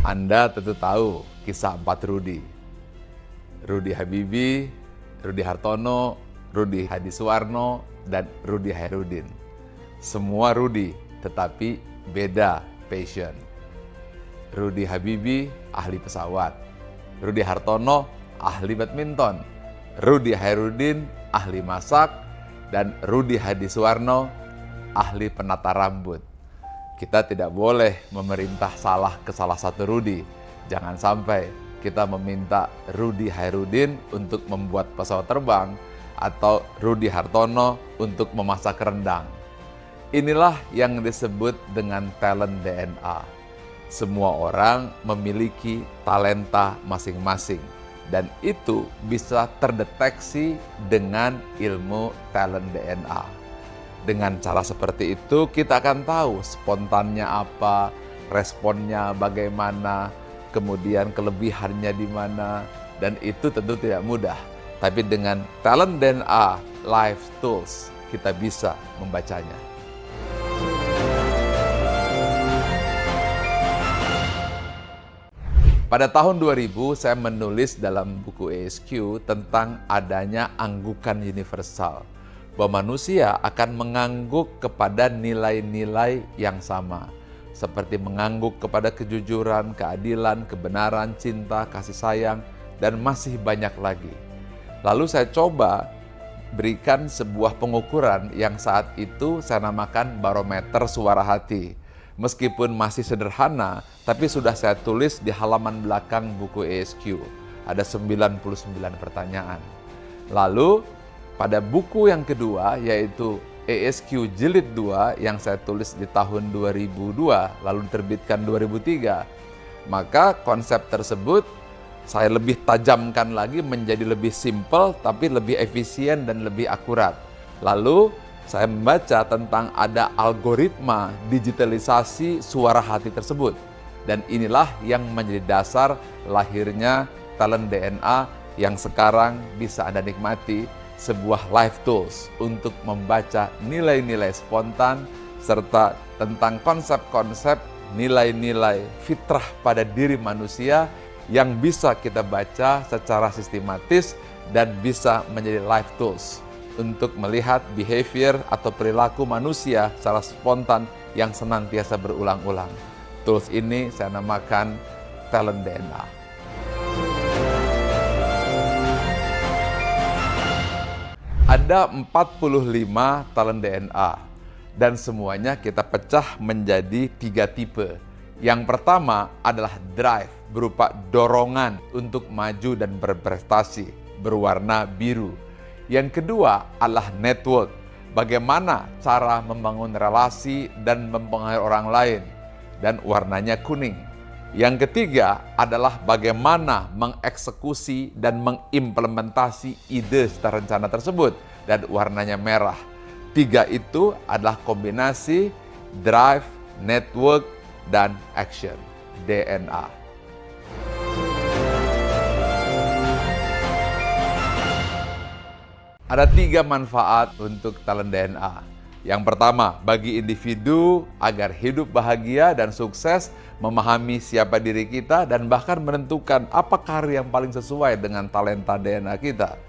Anda tentu tahu kisah 4 Rudi. Rudi Habibie, Rudi Hartono, Rudi Hadisuwarno, dan Rudi Hairudin. Semua Rudi, tetapi beda passion. Rudi Habibie, ahli pesawat. Rudi Hartono, ahli badminton. Rudi Hairudin, ahli masak. Dan Rudi Hadisuwarno, ahli penata rambut. Kita tidak boleh memerintah salah ke salah satu Rudi. Jangan sampai kita meminta Rudi Hairudin untuk membuat pesawat terbang atau Rudi Hartono untuk memasak rendang. Inilah yang disebut dengan talent DNA. Semua orang memiliki talenta masing-masing dan itu bisa terdeteksi dengan ilmu talent DNA. Dengan cara seperti itu kita akan tahu spontannya apa, responnya bagaimana, kemudian kelebihannya di mana, dan itu tentu tidak mudah. Tapi dengan talent DNA Life Tools kita bisa membacanya. Pada tahun 2000 saya menulis dalam buku ASQ tentang adanya anggukan universal, bahwa manusia akan mengangguk kepada nilai-nilai yang sama, seperti mengangguk kepada kejujuran, keadilan, kebenaran, cinta, kasih sayang, dan masih banyak lagi. Lalu saya coba berikan sebuah pengukuran yang saat itu saya namakan barometer suara hati. Meskipun masih sederhana, tapi sudah saya tulis di halaman belakang buku ASQ. Ada 99 pertanyaan. Lalu pada buku yang kedua, yaitu ASQ Jilid 2 yang saya tulis di tahun 2002, lalu diterbitkan 2003, maka konsep tersebut saya lebih tajamkan lagi menjadi lebih simpel, tapi lebih efisien dan lebih akurat. Lalu saya membaca tentang ada algoritma digitalisasi suara hati tersebut. Dan inilah yang menjadi dasar lahirnya talent DNA yang sekarang bisa Anda nikmati, sebuah life tools untuk membaca nilai-nilai spontan serta tentang konsep-konsep nilai-nilai fitrah pada diri manusia yang bisa kita baca secara sistematis dan bisa menjadi life tools untuk melihat behavior atau perilaku manusia secara spontan yang senantiasa berulang-ulang. Tools ini saya namakan talent DNA. Ada 45 talent DNA dan semuanya kita pecah menjadi 3 tipe. Yang pertama adalah drive, berupa dorongan untuk maju dan berprestasi, berwarna biru. Yang kedua adalah network, bagaimana cara membangun relasi dan mempengaruhi orang lain, dan warnanya kuning. Yang ketiga adalah bagaimana mengeksekusi dan mengimplementasi ide secara rencana tersebut, dan warnanya merah. 3 itu adalah kombinasi drive, network, dan action, DNA. Ada 3 manfaat untuk talent DNA. Yang pertama, bagi individu agar hidup bahagia dan sukses, memahami siapa diri kita, dan bahkan menentukan apa karir yang paling sesuai dengan talenta DNA kita.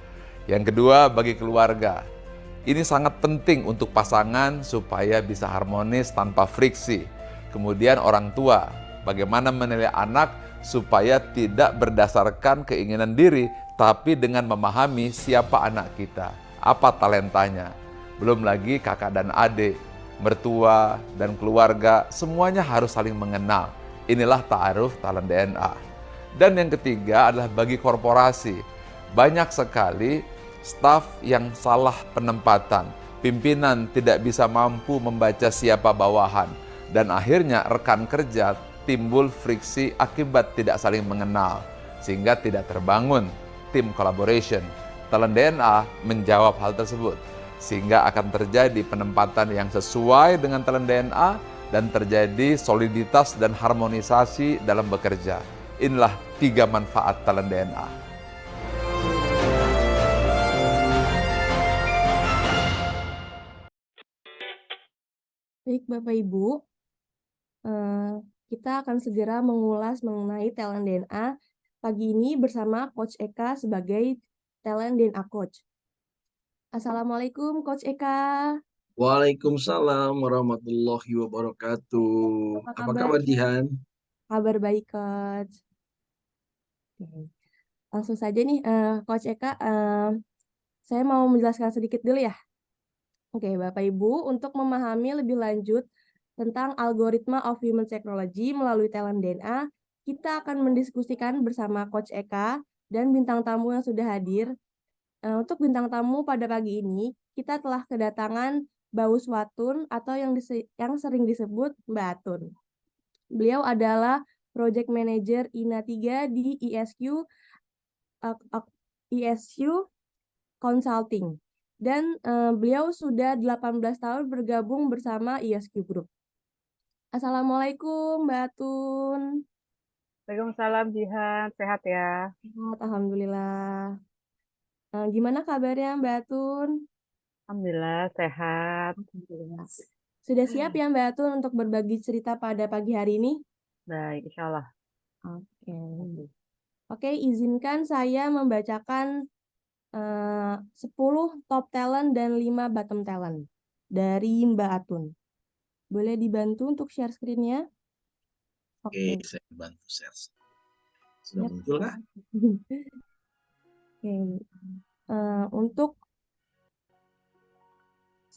Yang kedua, bagi keluarga. Ini sangat penting untuk pasangan supaya bisa harmonis tanpa friksi. Kemudian orang tua, bagaimana menilai anak supaya tidak berdasarkan keinginan diri, tapi dengan memahami siapa anak kita, apa talentanya. Belum lagi kakak dan adik, mertua dan keluarga, semuanya harus saling mengenal. Inilah ta'aruf talent DNA. Dan yang ketiga adalah bagi korporasi. Banyak sekali staf yang salah penempatan, pimpinan tidak bisa mampu membaca siapa bawahan, dan akhirnya rekan kerja timbul friksi akibat tidak saling mengenal, sehingga tidak terbangun tim collaboration. Talent DNA menjawab hal tersebut, sehingga akan terjadi penempatan yang sesuai dengan talent DNA dan terjadi soliditas dan harmonisasi dalam bekerja. Inilah 3 manfaat talent DNA. Baik Bapak Ibu, Kita akan segera mengulas mengenai talent DNA pagi ini bersama Coach Eka sebagai talent DNA Coach. Assalamualaikum Coach Eka. Waalaikumsalam warahmatullahi wabarakatuh. Apa Apa kabar? kabar Jihan? Kabar baik Coach. Oke. Langsung saja nih Coach Eka, saya mau menjelaskan sedikit dulu ya. Oke, Bapak Ibu, untuk memahami lebih lanjut tentang algoritma of human technology melalui talent DNA, kita akan mendiskusikan bersama Coach Eka dan bintang tamu yang sudah hadir. Untuk bintang tamu pada pagi ini, kita telah kedatangan Baus Watun atau yang sering disebut Mbak Atun. Beliau adalah Project Manager INA 3 di ISQ Consulting. Dan beliau sudah 18 tahun bergabung bersama ISQ Group. Assalamualaikum Mbak Atun. Waalaikumsalam Jihan, sehat ya? Sehat, Alhamdulillah. Gimana kabarnya Mbak Atun? Alhamdulillah sehat. Alhamdulillah. Sudah siap ya Mbak Atun untuk berbagi cerita pada pagi hari ini? Baik, insya Allah. Oke. Oke, izinkan saya membacakan 10 top talent dan 5 bottom talent dari Mbak Atun. Boleh dibantu untuk share screen-nya? Oke, Oke. saya bantu share. Sudah Yap. muncul kah? Oke. Untuk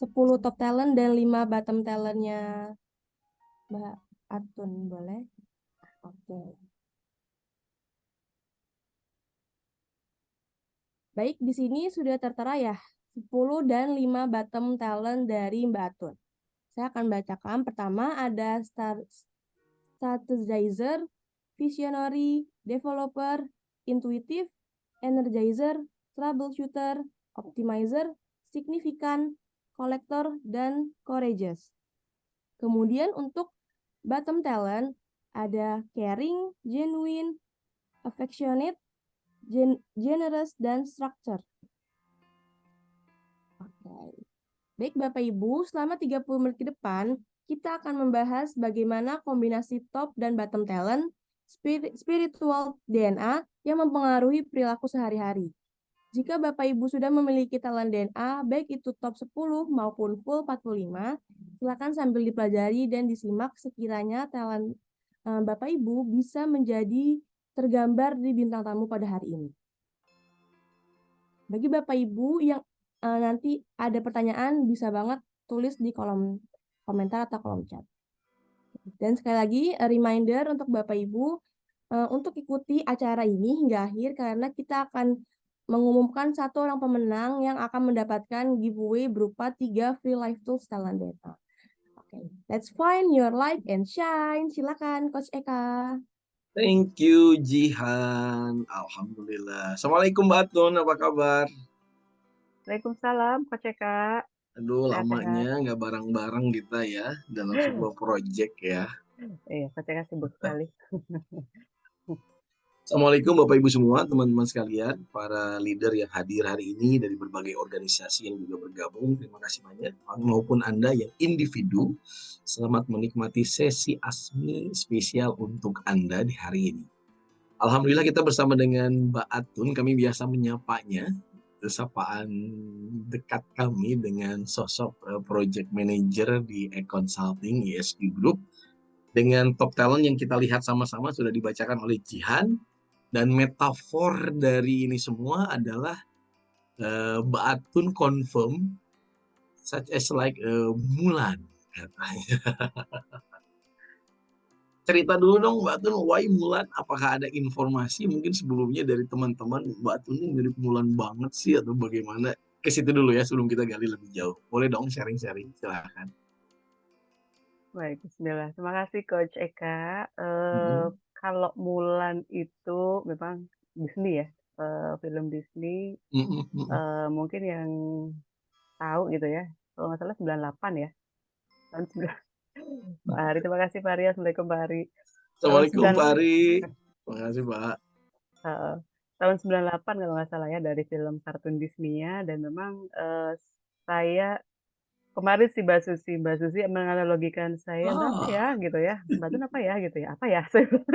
10 top talent dan 5 bottom talent-nya Mbak Atun, boleh? Oke. Baik, di sini sudah tertera ya, 10 dan 5 bottom talent dari Mbak Atun. Saya akan bacakan. Pertama ada strategizer, visionary, developer, intuitive, energizer, troubleshooter, optimizer, significant, collector, dan courageous. Kemudian untuk bottom talent ada caring, genuine, affectionate, generous, dan structure. Oke. Baik Bapak Ibu, selama 30 menit ke depan, kita akan membahas bagaimana kombinasi top dan bottom talent, spiritual DNA yang mempengaruhi perilaku sehari-hari. Jika Bapak Ibu sudah memiliki talent DNA, baik itu top 10 maupun full 45, silakan sambil dipelajari dan disimak sekiranya talent Bapak Ibu bisa menjadi tergambar di bintang tamu pada hari ini. Bagi Bapak Ibu yang nanti ada pertanyaan, bisa banget tulis di kolom komentar atau kolom chat. Dan sekali lagi, reminder untuk Bapak Ibu, untuk ikuti acara ini hingga akhir karena kita akan mengumumkan satu orang pemenang yang akan mendapatkan giveaway berupa 3 free life tools talent data. Oke, let's find your light and shine. Silakan Coach Eka. Thank you Jihan. Alhamdulillah. Assalamualaikum Mbak Atun, apa kabar? Waalaikumsalam, Coach Eka. Aduh, Sehat-sehat. lamanya nggak bareng-bareng kita ya dalam sebuah project ya. Iya, Coach Eka sibuk sekali. Assalamualaikum Bapak Ibu semua, teman-teman sekalian, para leader yang hadir hari ini dari berbagai organisasi yang juga bergabung. Terima kasih banyak. Maupun Anda yang individu, selamat menikmati sesi ASMI spesial untuk Anda di hari ini. Alhamdulillah kita bersama dengan Mbak Atun, kami biasa menyapanya, sapaan dekat kami dengan sosok project manager di e-consulting ISQ Group. Dengan top talent yang kita lihat sama-sama sudah dibacakan oleh Jihan. Dan metafor dari ini semua adalah Mbak Atun confirm such as like Mulan katanya. Cerita dulu dong Mbak Atun, why Mulan? Apakah ada informasi mungkin sebelumnya dari teman-teman Mbak Atun ini mirip Mulan banget sih atau bagaimana? Ke situ dulu ya sebelum kita gali lebih jauh. Boleh dong sharing-sharing, silakan. Baik, bismillah. Terima kasih Coach Eka. Kalau Mulan itu memang Disney ya, film Disney. Mungkin yang tahu gitu ya, kalau nggak salah 98 ya. Tahun 9. Pak Hari, terima kasih Pak Hari. Assalamualaikum Pak Hari. Assalamualaikum Pak Hari. Terima kasih Pak. Tahun 98 kalau nggak salah ya, dari film kartun Disney-nya, dan memang saya kemarin si Mbak Susi menganalogikan saya, "Mbak apa Ah, ya?" Gitu ya, "Mbak Tun apa ya?" Gitu ya, "Apa ya?" Saya bilang.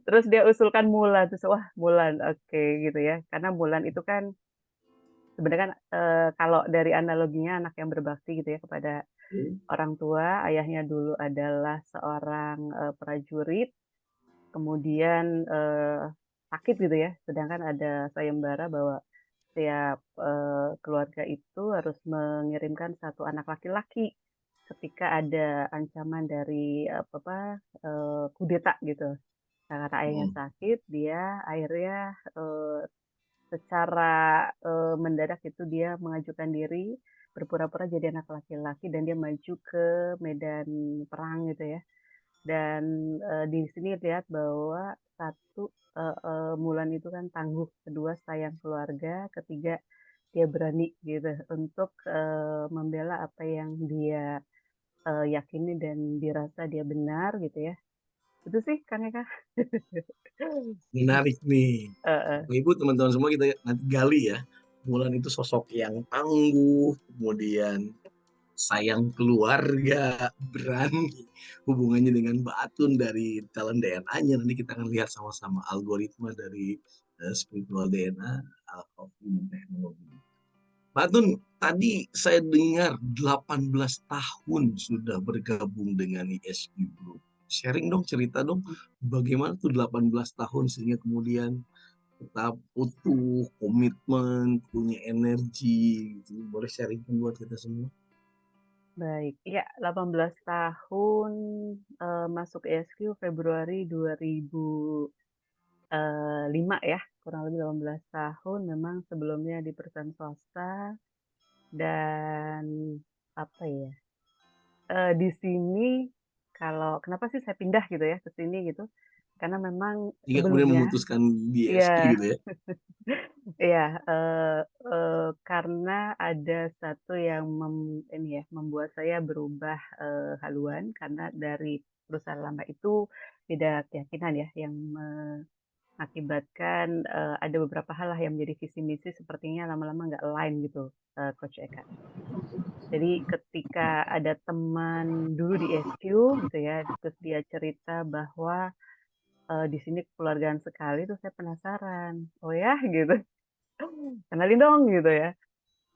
Terus dia usulkan Mulan, terus, wah Mulan, oke gitu ya. Karena Mulan itu kan sebenarnya kan, kalau dari analoginya anak yang berbakti gitu ya kepada oke. orang tua, ayahnya dulu adalah seorang, prajurit, kemudian, sakit gitu ya, sedangkan ada sayembara bahwa setiap, keluarga itu harus mengirimkan satu anak laki-laki ketika ada ancaman dari, kudeta gitu. Nah, karena ayahnya Hmm. sakit, dia akhirnya, secara, mendadak itu dia mengajukan diri, berpura-pura jadi anak laki-laki dan dia maju ke medan perang gitu ya. Dan, di sini lihat bahwa satu, Mulan itu kan tangguh, kedua sayang keluarga, ketiga dia berani gitu untuk, membela apa yang dia, yakini dan dirasa dia benar gitu ya. Itu sih Kang Eka. Menarik nih. Heeh. Bapak Ibu, teman-teman semua kita nanti gali ya. Mulan itu sosok yang tangguh, kemudian sayang keluarga, berani, hubungannya dengan Mbak Atun dari talent DNA-nya. Nanti kita akan lihat sama-sama algoritma dari spiritual DNA of human technology. Mbak Atun, tadi saya dengar 18 tahun sudah bergabung dengan ISQ Group. Sharing dong, cerita dong, bagaimana tuh 18 tahun sehingga kemudian tetap utuh, komitmen, punya energi, gitu. Boleh sharingkan buat kita semua? Baik, iya 18 tahun, masuk ESQ Februari 2005 ya, kurang lebih 18 tahun. Memang sebelumnya di perusahaan swasta dan apa ya, di sini kalau kenapa sih saya pindah gitu ya ke sini gitu, karena memang Hingga kemudian sebelumnya memutuskan di iya. ISQ gitu ya? Iya, karena ada satu yang ini ya, membuat saya berubah, haluan karena dari perusahaan lama itu beda keyakinan ya, yang mengakibatkan, ada beberapa hal lah yang menjadi visi misi sepertinya lama-lama nggak align gitu, Coach Eka. Jadi ketika ada teman dulu di SQ gitu ya, terus dia cerita bahwa, di sini kekeluargaan sekali, tuh saya penasaran, "Oh ya?" Gitu. "Kenalin dong," gitu ya.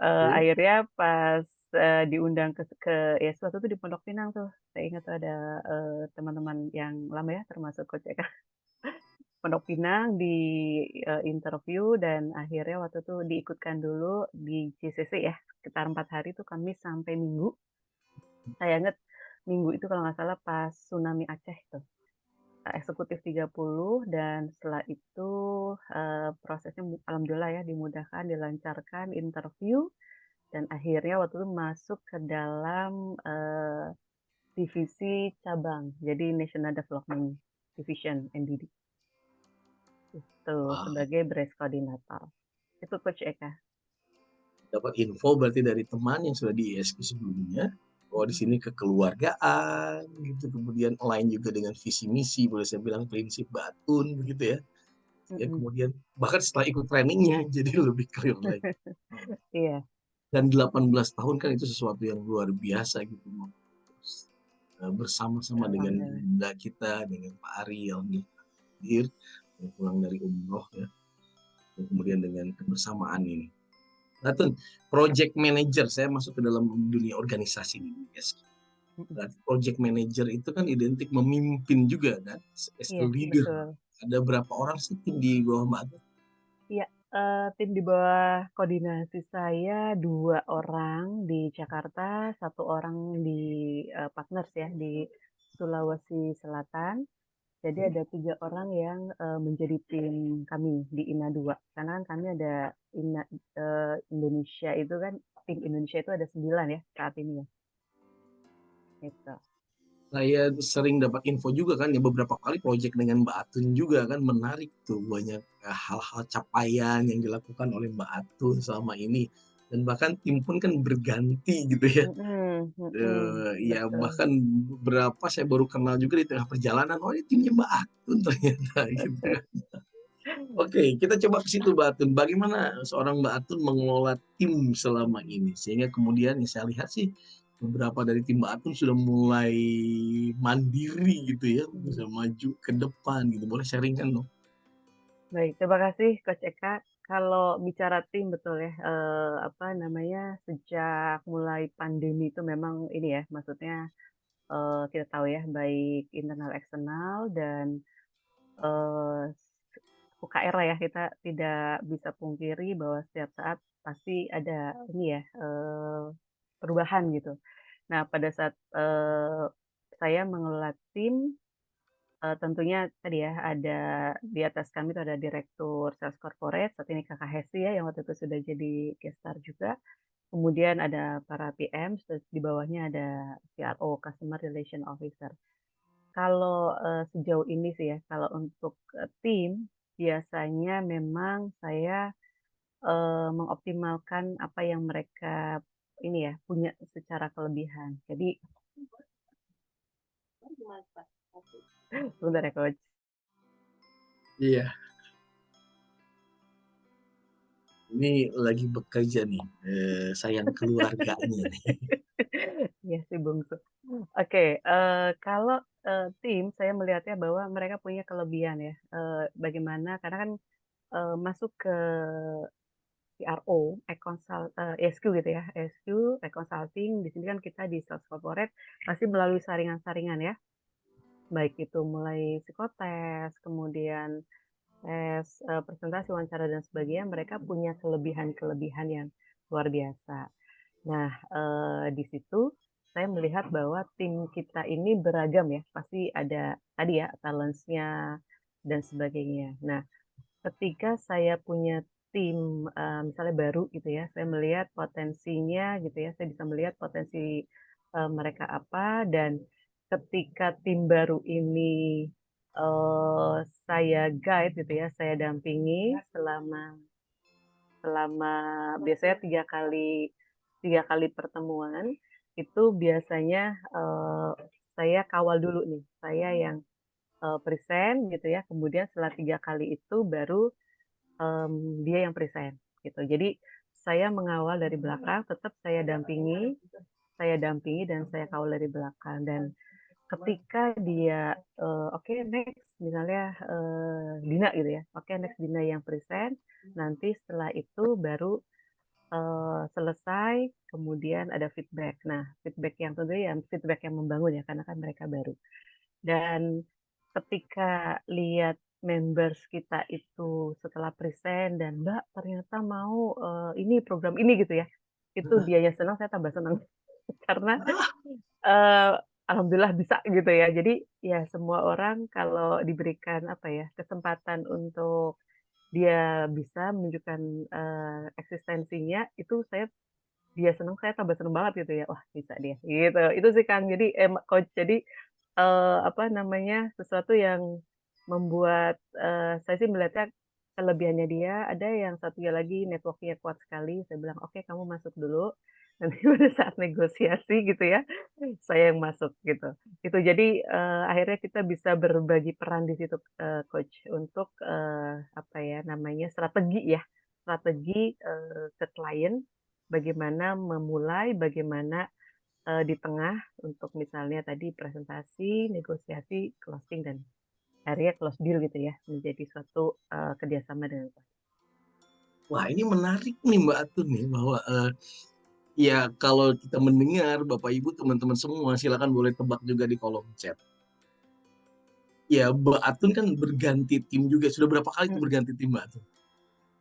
Oke. Akhirnya pas, diundang ya waktu itu di Pondok Pinang tuh, saya ingat tuh ada, teman-teman yang lama ya termasuk Coach Eka, Pondok Pinang di, interview dan akhirnya waktu itu diikutkan dulu di JCC ya, sekitar 4 hari tuh kami sampai Minggu. Saya ingat Minggu itu kalau nggak salah pas tsunami Aceh tuh, eksekutif 30 dan setelah itu, prosesnya alhamdulillah ya dimudahkan, dilancarkan interview. Dan akhirnya waktu itu masuk ke dalam, divisi cabang, jadi National Development Division, NDD, itu Wah, sebagai Branch Coordinator. Itu Coach Eka. dapat info berarti dari teman yang sudah di ISQ sebelumnya, bahwa di Mhm, sini kekeluargaan gitu, kemudian align juga dengan visi misi, boleh saya bilang prinsip Batun begitu ya. Ya mhm. kemudian bahkan setelah ikut trainingnya jadi lebih clear lagi. Iya, Dan 18 tahun kan itu sesuatu yang luar biasa gitu. Bersama-sama dengan alhamdulillah. Bunda kita, dengan Pak Ari yang hadir, yang pulang dari umroh ya, dan kemudian dengan kebersamaan ini. Nah, project manager, saya masuk ke dalam dunia organisasi ini, yes. Mhm. Berarti project manager itu kan identik memimpin juga kan, as a Iya, leader. betul. Ada berapa orang sih tim di bawah Mbak Atun? Iya, tim di bawah koordinasi saya 2 orang di Jakarta, 1 orang di, partners ya, di Sulawesi Selatan. Jadi ada 3 orang yang, menjadi tim kami di INA 2. Karena kan kami ada Indonesia itu kan, tim Indonesia itu ada 9 ya saat ini ya, gitu. Saya sering dapat info juga kan ya, beberapa kali project dengan Mbak Atun juga kan, menarik tuh banyak hal-hal capaian yang dilakukan oleh Mbak Atun selama ini, dan bahkan tim pun kan berganti gitu ya. Mhm, mhm, Ya betul. bahkan beberapa saya baru kenal juga di tengah perjalanan, oh ini timnya Mbak Atun ternyata gitu kan. Oke, kita coba ke situ Mbak Atun. Bagaimana seorang Mbak Atun mengelola tim selama ini? Sehingga kemudian yang saya lihat sih beberapa dari tim Mbak Atun sudah mulai mandiri gitu ya, bisa maju ke depan gitu. Boleh sharing-kan dong? Baik, terima kasih Coach Eka. Kalau bicara tim betul ya, apa namanya, sejak mulai pandemi itu memang ini ya, maksudnya, kita tahu ya, baik internal eksternal dan, eee, UKR lah ya, kita tidak bisa pungkiri bahwa setiap saat pasti ada ini ya, perubahan gitu. Nah, pada saat, saya mengelola tim, tentunya tadi ya, ada di atas kami itu ada direktur sales corporate, saat ini Kakak Hesti ya, yang waktu itu sudah jadi guest star juga. Kemudian ada para PM, terus di bawahnya ada CRO, Customer Relation Officer. Kalau, sejauh ini sih ya, kalau untuk, tim, biasanya memang saya, mengoptimalkan apa yang mereka ini ya, punya secara kelebihan. Jadi sebentar ya Coach. Iya, ini lagi bekerja nih, sayang keluarganya nih. Iya sih bungsu. Oke, kalau, tim saya melihatnya bahwa mereka punya kelebihan ya, bagaimana karena kan, masuk ke CRO, ESQ gitu ya, ESQ, consulting, di sini kan kita di sales corporate pasti melalui saringan-saringan ya, baik itu mulai psikotes, kemudian tes, presentasi, wawancara dan sebagainya, mereka punya kelebihan-kelebihan yang luar biasa. Nah, di situ saya melihat bahwa tim kita ini beragam ya, pasti ada tadi ya talents-nya dan sebagainya. Nah, ketika saya punya tim, misalnya baru gitu ya, saya melihat potensinya gitu ya, saya bisa melihat potensi, mereka apa dan ketika tim baru ini, saya guide gitu ya, saya dampingi selama selama biasanya 3 kali pertemuan, itu biasanya, saya kawal dulu nih, saya yang, present gitu ya, kemudian setelah 3 kali itu baru, dia yang present gitu. Jadi saya mengawal dari belakang, tetap saya dampingi dan saya kawal dari belakang dan ketika dia, oke next misalnya, Dina gitu ya, oke next Dina yang present, nanti setelah itu baru selesai, kemudian ada feedback. Nah, feedback yang tentunya feedback yang membangun ya, karena kan mereka baru. Dan ketika lihat members kita itu setelah present dan, "Mbak, ternyata mau, ini program ini," gitu ya, itu dianya senang, saya tambah senang. Karena, eee, alhamdulillah bisa gitu ya. Jadi, ya semua orang kalau diberikan, apa ya, kesempatan untuk dia bisa menunjukkan, eksistensinya, itu dia seneng, saya tambah seneng banget gitu ya, "Wah bisa dia," gitu. Itu sih Kang, jadi Coach, jadi, apa namanya, sesuatu yang membuat, saya sih melihatnya kelebihannya dia, ada yang satunya lagi network-nya kuat sekali, saya bilang, "Oke kamu masuk dulu, nanti pada saat negosiasi gitu ya, saya yang masuk," gitu. Itu jadi, akhirnya kita bisa berbagi peran di situ, Coach, untuk, apa ya namanya, strategi ya, strategi, ke klien, bagaimana memulai, bagaimana, di tengah untuk misalnya tadi presentasi, negosiasi, closing, dan akhirnya close deal gitu ya, menjadi suatu, kerjasama dengan klien. Wah, ini menarik nih Mbak Atun nih bahwa, ya kalau kita mendengar Bapak Ibu, teman-teman semua silakan boleh tebak juga di kolom chat. Ya, Mbak Atun kan berganti tim juga, sudah berapa kali tuh Mhm, berganti tim Mbak Atun?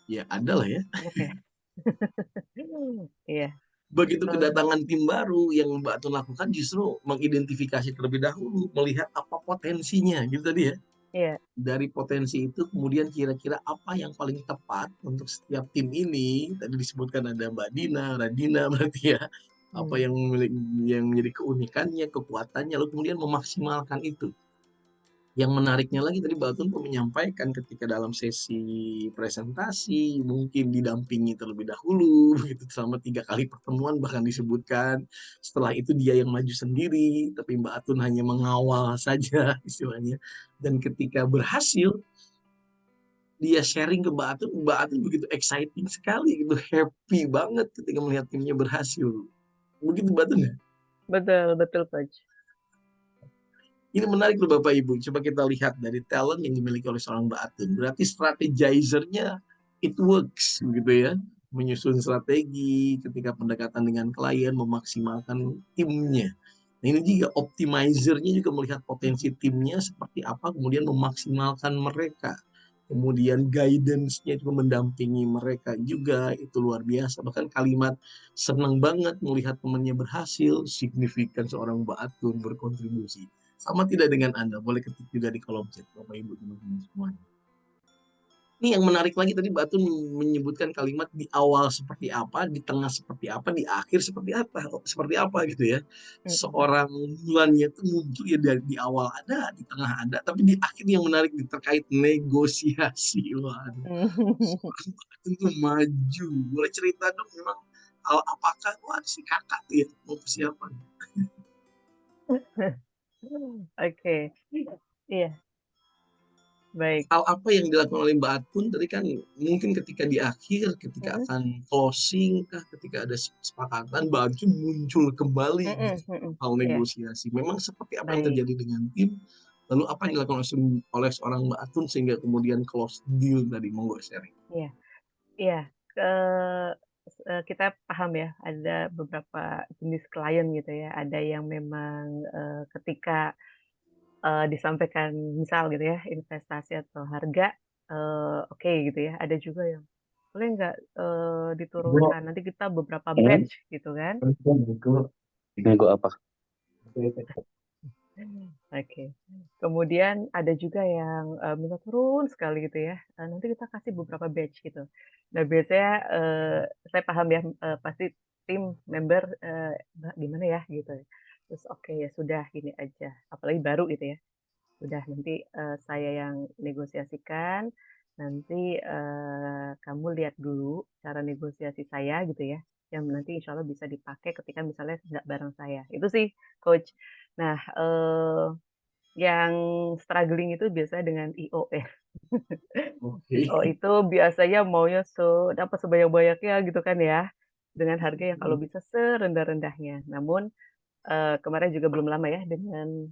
Ya ada lah ya. banyak ya? Iya, Begitu betul. kedatangan tim baru yang Mbak Atun lakukan justru mengidentifikasi terlebih dahulu, melihat apa potensinya gitu tadi ya. Iya, Dari potensi itu kemudian kira-kira apa yang paling tepat untuk setiap tim ini, tadi disebutkan ada Mbak Dina, Radina berarti ya, apa mmm, yang menjadi keunikannya, kekuatannya, lalu kemudian memaksimalkan itu. Yang menariknya lagi tadi Mbak Tun menyampaikan ketika dalam sesi presentasi mungkin didampingi terlebih dahulu begitu selama 3 kali pertemuan bahkan disebutkan. Setelah itu dia yang maju sendiri, tapi Mbak Atun hanya mengawal saja istilahnya. Dan ketika berhasil, dia sharing ke Mbak Atun begitu exciting sekali gitu, happy banget ketika melihat timnya berhasil. Begitu Mbak Atun ya? Betul betul, Coach. Ini menarik loh Bapak Ibu, coba kita lihat dari talent yang dimiliki oleh seorang Mbak Atun. Berarti strategizer-nya it works begitu ya. Menyusun strategi ketika pendekatan dengan klien, memaksimalkan timnya. Nah ini juga optimizer-nya juga melihat potensi timnya seperti apa, kemudian memaksimalkan mereka. Kemudian guidance-nya juga mendampingi mereka juga, itu luar biasa. Bahkan kalimat senang banget melihat temannya berhasil, signifikan seorang Mbak Atun berkontribusi. Sama tidak dengan Anda? Boleh ketik juga di kolom chat, Bapak Ibu teman-teman semuanya. Ini yang menarik lagi tadi Mbak Atun menyebutkan kalimat di awal seperti apa, di tengah seperti apa, di akhir seperti apa gitu ya. Seorang Mulannya itu muncul ya di awal ada, di tengah ada, tapi di akhir yang menarik terkait negosiasi. Waduh, seorang Mbak Atun itu maju. Boleh cerita dong memang apakah si kakak tuh ya mau persiapan? Oke. Iya, baik. Hal apa yang dilakukan oleh Mbak Atun tadi kan mungkin ketika di akhir, ketika akan closing kah, ketika ada kesepakatan, Mbak Atun muncul kembali gitu, hal Iya, negosiasi. Memang seperti apa yang baik. terjadi dengan tim, lalu apa yang dilakukan oleh seorang Mbak Atun sehingga kemudian close deal tadi, monggo sharing. Iya iya, kita paham ya, ada beberapa jenis klien gitu ya, ada yang memang, ketika, disampaikan misal gitu ya, investasi atau harga, oke gitu ya, ada juga yang, "Boleh nggak, diturunkan, nanti kita beberapa batch," gitu kan. Nego apa? Oke. Kemudian ada juga yang, minta turun sekali gitu ya, nanti kita kasih beberapa batch gitu. Nah biasanya, saya paham ya, pasti tim member, "Mbak gimana ya?" Gitu. Terus, "Oke ya sudah gini aja," apalagi baru gitu ya, "Udah nanti, saya yang negosiasikan, nanti, kamu lihat dulu cara negosiasi saya," gitu ya, yang nanti insya Allah bisa dipakai ketika misalnya nggak bareng saya. Itu sih, Coach. Nah, yang struggling itu biasanya dengan IO ya. Oke. IO itu biasanya maunya dapat sebanyak-banyaknya gitu kan ya, dengan harga yang kalau bisa serendah-rendahnya. Namun, kemarin juga belum lama ya dengan,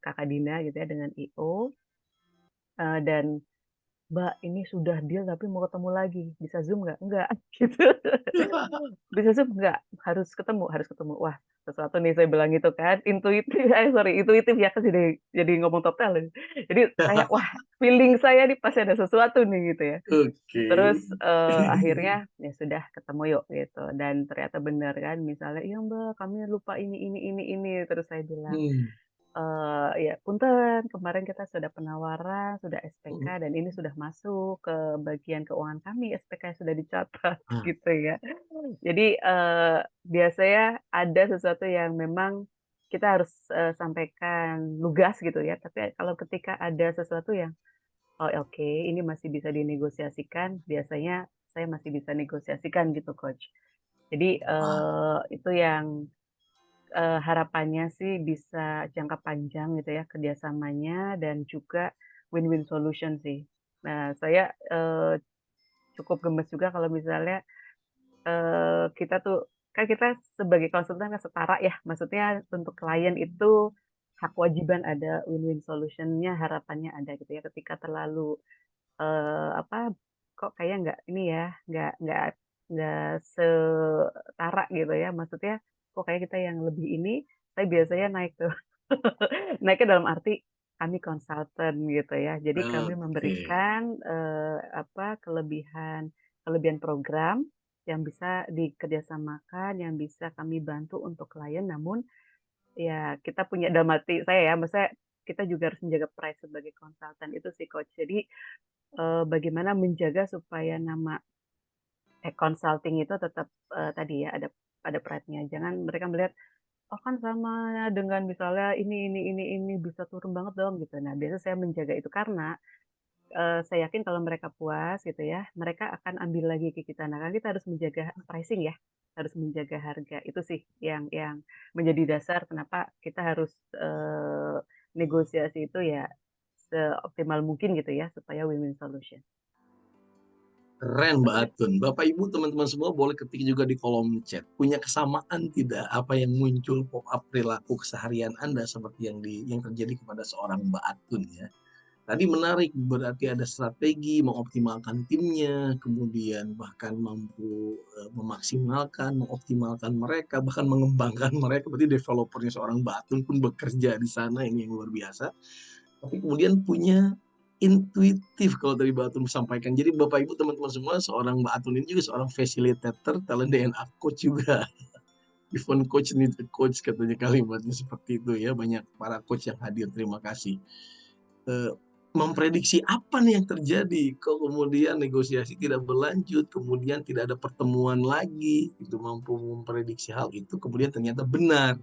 Kakak Dina gitu ya, dengan IO, dan "Mbak, ini sudah deal tapi mau ketemu lagi, bisa Zoom nggak?" "Enggak," gitu. "Bisa Zoom?" "Enggak, harus ketemu harus ketemu." Wah, sesuatu nih saya bilang gitu kan, intuitif ya, kan jadi ngomong total ini. Jadi kayak, wah feeling saya nih pasti ada sesuatu nih gitu ya. Oke. Terus, akhirnya ya sudah ketemu yuk gitu, dan ternyata benar kan misalnya, "Iya Mbak, kami lupa ini," terus saya bilang, Hmm. "Ya punten, kemarin kita sudah penawaran, sudah SPK dan ini sudah masuk ke bagian keuangan kami, SPK sudah dicatat," Ah, gitu ya. Jadi, biasanya ada sesuatu yang memang kita harus, sampaikan lugas gitu ya, tapi kalau ketika ada sesuatu yang, "Oh oke, ini masih bisa dinegosiasikan," biasanya saya masih bisa negosiasikan gitu, Coach. Jadi, wah. itu yang harapannya sih bisa jangka panjang gitu ya kerjasamanya dan juga win-win solution sih. Nah saya, cukup gemes juga kalau misalnya, kita tuh kan kita sebagai konsultan kan setara ya, maksudnya untuk klien itu hak kewajiban ada, win-win solution-nya harapannya ada gitu ya. Ketika terlalu, apa, kok kayaknya nggak ini ya, nggak setara gitu ya, maksudnya kok kayak kita yang lebih ini, saya biasanya naik tuh. Naiknya dalam arti kami konsultan gitu ya. Jadi kami Oke. memberikan, apa, kelebihan kelebihan program yang bisa dikerjasamakan, yang bisa kami bantu untuk klien, namun ya kita punya dalam hati saya ya, maksudnya kita juga harus menjaga pride sebagai konsultan itu sih, Coach. Jadi, bagaimana menjaga supaya nama consulting itu tetap, tadi ya ada pride-nya. Jangan mereka melihat, "Oh kan sama dengan misalnya ini, bisa turun banget dong," gitu. Nah, biasanya saya menjaga itu karena, saya yakin kalau mereka puas gitu ya, mereka akan ambil lagi ke kita. Nah, kan kita harus menjaga pricing ya, harus menjaga harga. Itu sih yang menjadi dasar kenapa kita harus, negosiasi itu ya seoptimal mungkin gitu ya, supaya win-win solution. Keren Mbak Atun. Bapak Ibu teman-teman semua boleh ketik juga di kolom chat. Punya kesamaan tidak apa yang muncul pop up perilaku keseharian Anda seperti yang terjadi kepada seorang Mbak Atun ya. Tadi menarik, berarti ada strategi mengoptimalkan timnya, kemudian bahkan mampu memaksimalkan, mengoptimalkan mereka, bahkan mengembangkan mereka. Berarti developernya seorang Mbak Atun pun bekerja di sana, ini yang luar biasa. Tapi kemudian punya intuitif kalau tadi Mbak Atun sampaikan. Jadi Bapak Ibu teman-teman semua, seorang Mbak Atun ini juga seorang facilitator, talent DNA coach juga. Even coach need a coach katanya kalimatnya seperti itu ya. Banyak para coach yang hadir, terima kasih. Memprediksi apa nih yang terjadi, kok kemudian negosiasi tidak berlanjut, kemudian tidak ada pertemuan lagi, itu mampu memprediksi hal itu, kemudian ternyata benar.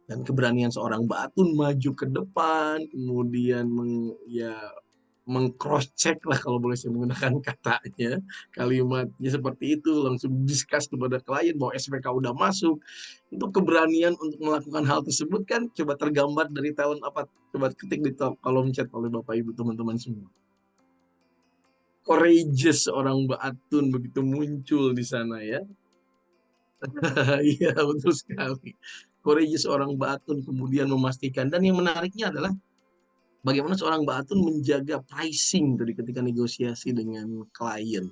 Dan keberanian seorang Mbak Atun maju ke depan, kemudian meng-cross check lah kalau boleh saya menggunakan katanya, kalimatnya seperti itu, langsung discuss kepada klien bahwa SPK udah masuk. Itu keberanian untuk melakukan hal tersebut kan coba tergambar dari talent apa, coba ketik di kolom chat oleh Bapak Ibu teman-teman semua. Courageous seorang Mbak Atun begitu muncul di sana ya. Iya betul sekali. Courageous seorang Mbak Atun kemudian memastikan, dan yang menariknya adalah bagaimana seorang Mbak Atun menjaga pricing tadi ketika negosiasi dengan klien.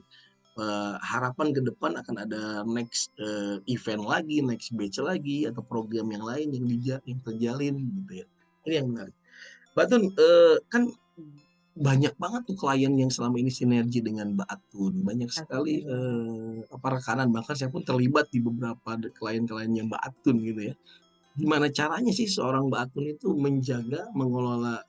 Harapan ke depan akan ada next event lagi, next batch lagi, atau program yang lain yang terjalin gitu ya. Ini yang menarik. Mbak Atun, kan banyak banget tuh klien yang selama ini sinergi dengan Mbak Atun. Banyak sekali rekanan, bahkan saya pun terlibat di beberapa klien-klien yang Mbak Atun gitu ya. Gimana caranya sih seorang Mbak Atun itu menjaga, mengelola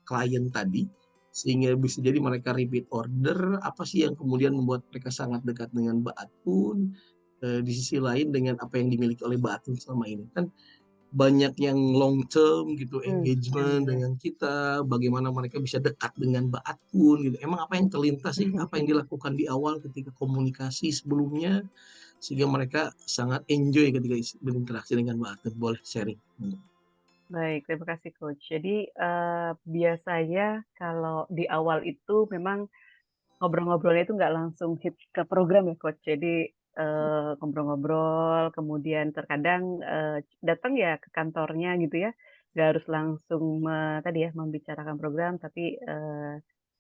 klien tadi sehingga bisa jadi mereka repeat order? Apa sih yang kemudian membuat mereka sangat dekat dengan Mbak Atun? Di sisi lain dengan apa yang dimiliki oleh Mbak Atun selama ini, kan banyak yang long term gitu engagement dengan kita, bagaimana mereka bisa dekat dengan Mbak Atun gitu. Emang apa yang terlintas sih? Apa yang dilakukan di awal ketika komunikasi sebelumnya sehingga mereka sangat enjoy ketika berinteraksi dengan Mbak Atun? Boleh sharing. Baik, terima kasih Coach. Jadi biasanya kalau di awal itu memang ngobrol-ngobrolnya itu nggak langsung hit ke program ya Coach. Jadi ngobrol-ngobrol, kemudian terkadang datang ya ke kantornya gitu ya. Nggak harus langsung tadi ya membicarakan program, tapi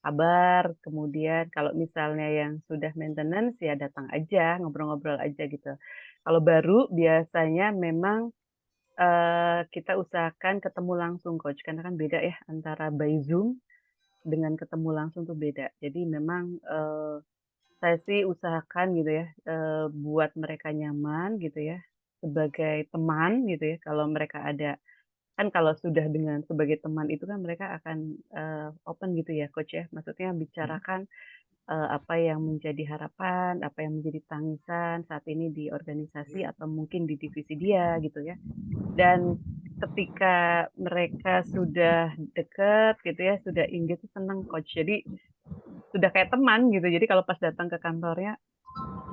kabar. Kemudian kalau misalnya yang sudah maintenance ya datang aja, ngobrol-ngobrol aja gitu. Kalau baru biasanya memang kita usahakan ketemu langsung Coach, karena kan beda ya antara by Zoom dengan ketemu langsung tuh beda. Jadi memang saya sih usahakan gitu ya, buat mereka nyaman gitu ya, sebagai teman gitu ya. Kalau mereka ada kan kalau sudah dengan sebagai teman itu kan mereka akan open gitu ya Coach ya. Maksudnya bicarakan apa yang menjadi harapan, apa yang menjadi tangisan saat ini di organisasi atau mungkin di divisi dia gitu ya. Dan ketika mereka sudah deket gitu ya, sudah engage tuh seneng Coach. Jadi sudah kayak teman gitu. Jadi kalau pas datang ke kantornya,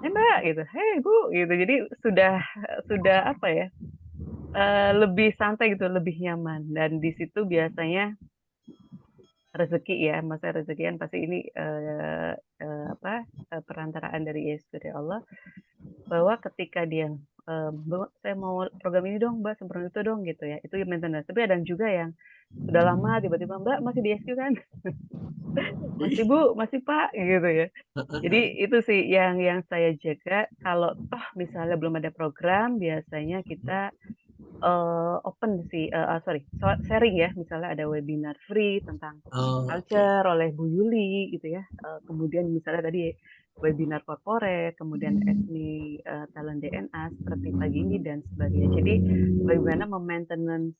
Mbak gitu, "Hei Bu," gitu. Jadi sudah apa ya, lebih santai gitu, lebih nyaman. Dan di situ biasanya rezeki ya, maksudnya rezeki kan pasti ini perantaraan dari Yesus dari Allah, bahwa ketika dia "Mbak, saya mau program ini dong Mbak, program itu dong," gitu ya. Itu maintenance. Tapi ada juga yang sudah lama tiba-tiba, "Mbak masih di SQ kan?" "Masih Bu, masih Pak," gitu ya. Jadi itu sih yang saya jaga, kalau toh misalnya belum ada program, biasanya kita open sih, sharing ya, misalnya ada webinar free tentang culture oleh Bu Yuli gitu ya, kemudian misalnya tadi webinar corporate, kemudian Esmi talent DNA seperti pagi ini dan sebagainya. Jadi bagaimana memaintenance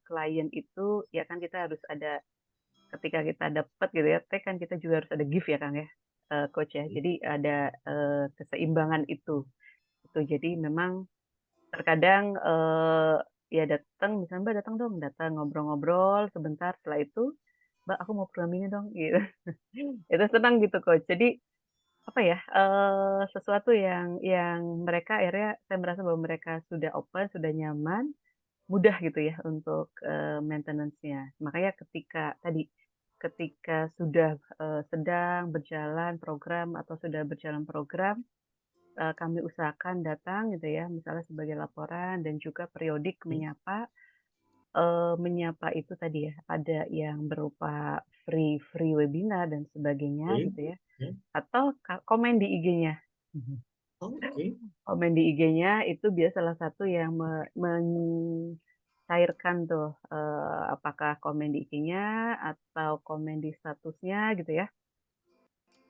klien itu, ya kan kita harus ada ketika kita dapat gitu ya, take kan kita juga harus ada give ya Kang ya, Coach ya. Jadi ada keseimbangan itu. Itu jadi memang terkadang ya datang, misalnya Mbak datang dong, datang ngobrol-ngobrol sebentar, setelah itu Mbak aku mau program ini dong gitu. Itu senang gitu Coach. Jadi apa ya, sesuatu yang mereka akhirnya saya merasa bahwa mereka sudah open, sudah nyaman, mudah gitu ya untuk maintenance-nya. Makanya ketika tadi ketika sudah sedang berjalan program atau sudah berjalan program, kami usahakan datang gitu ya, misalnya sebagai laporan dan juga periodik menyapa. Menyapa itu tadi ya, ada yang berupa free webinar dan sebagainya Oke, gitu ya, oke. atau komen di IG-nya. Oke. Komen di IG-nya itu biasa salah satu yang mencairkan tuh, apakah komen di IG-nya atau komen di statusnya gitu ya.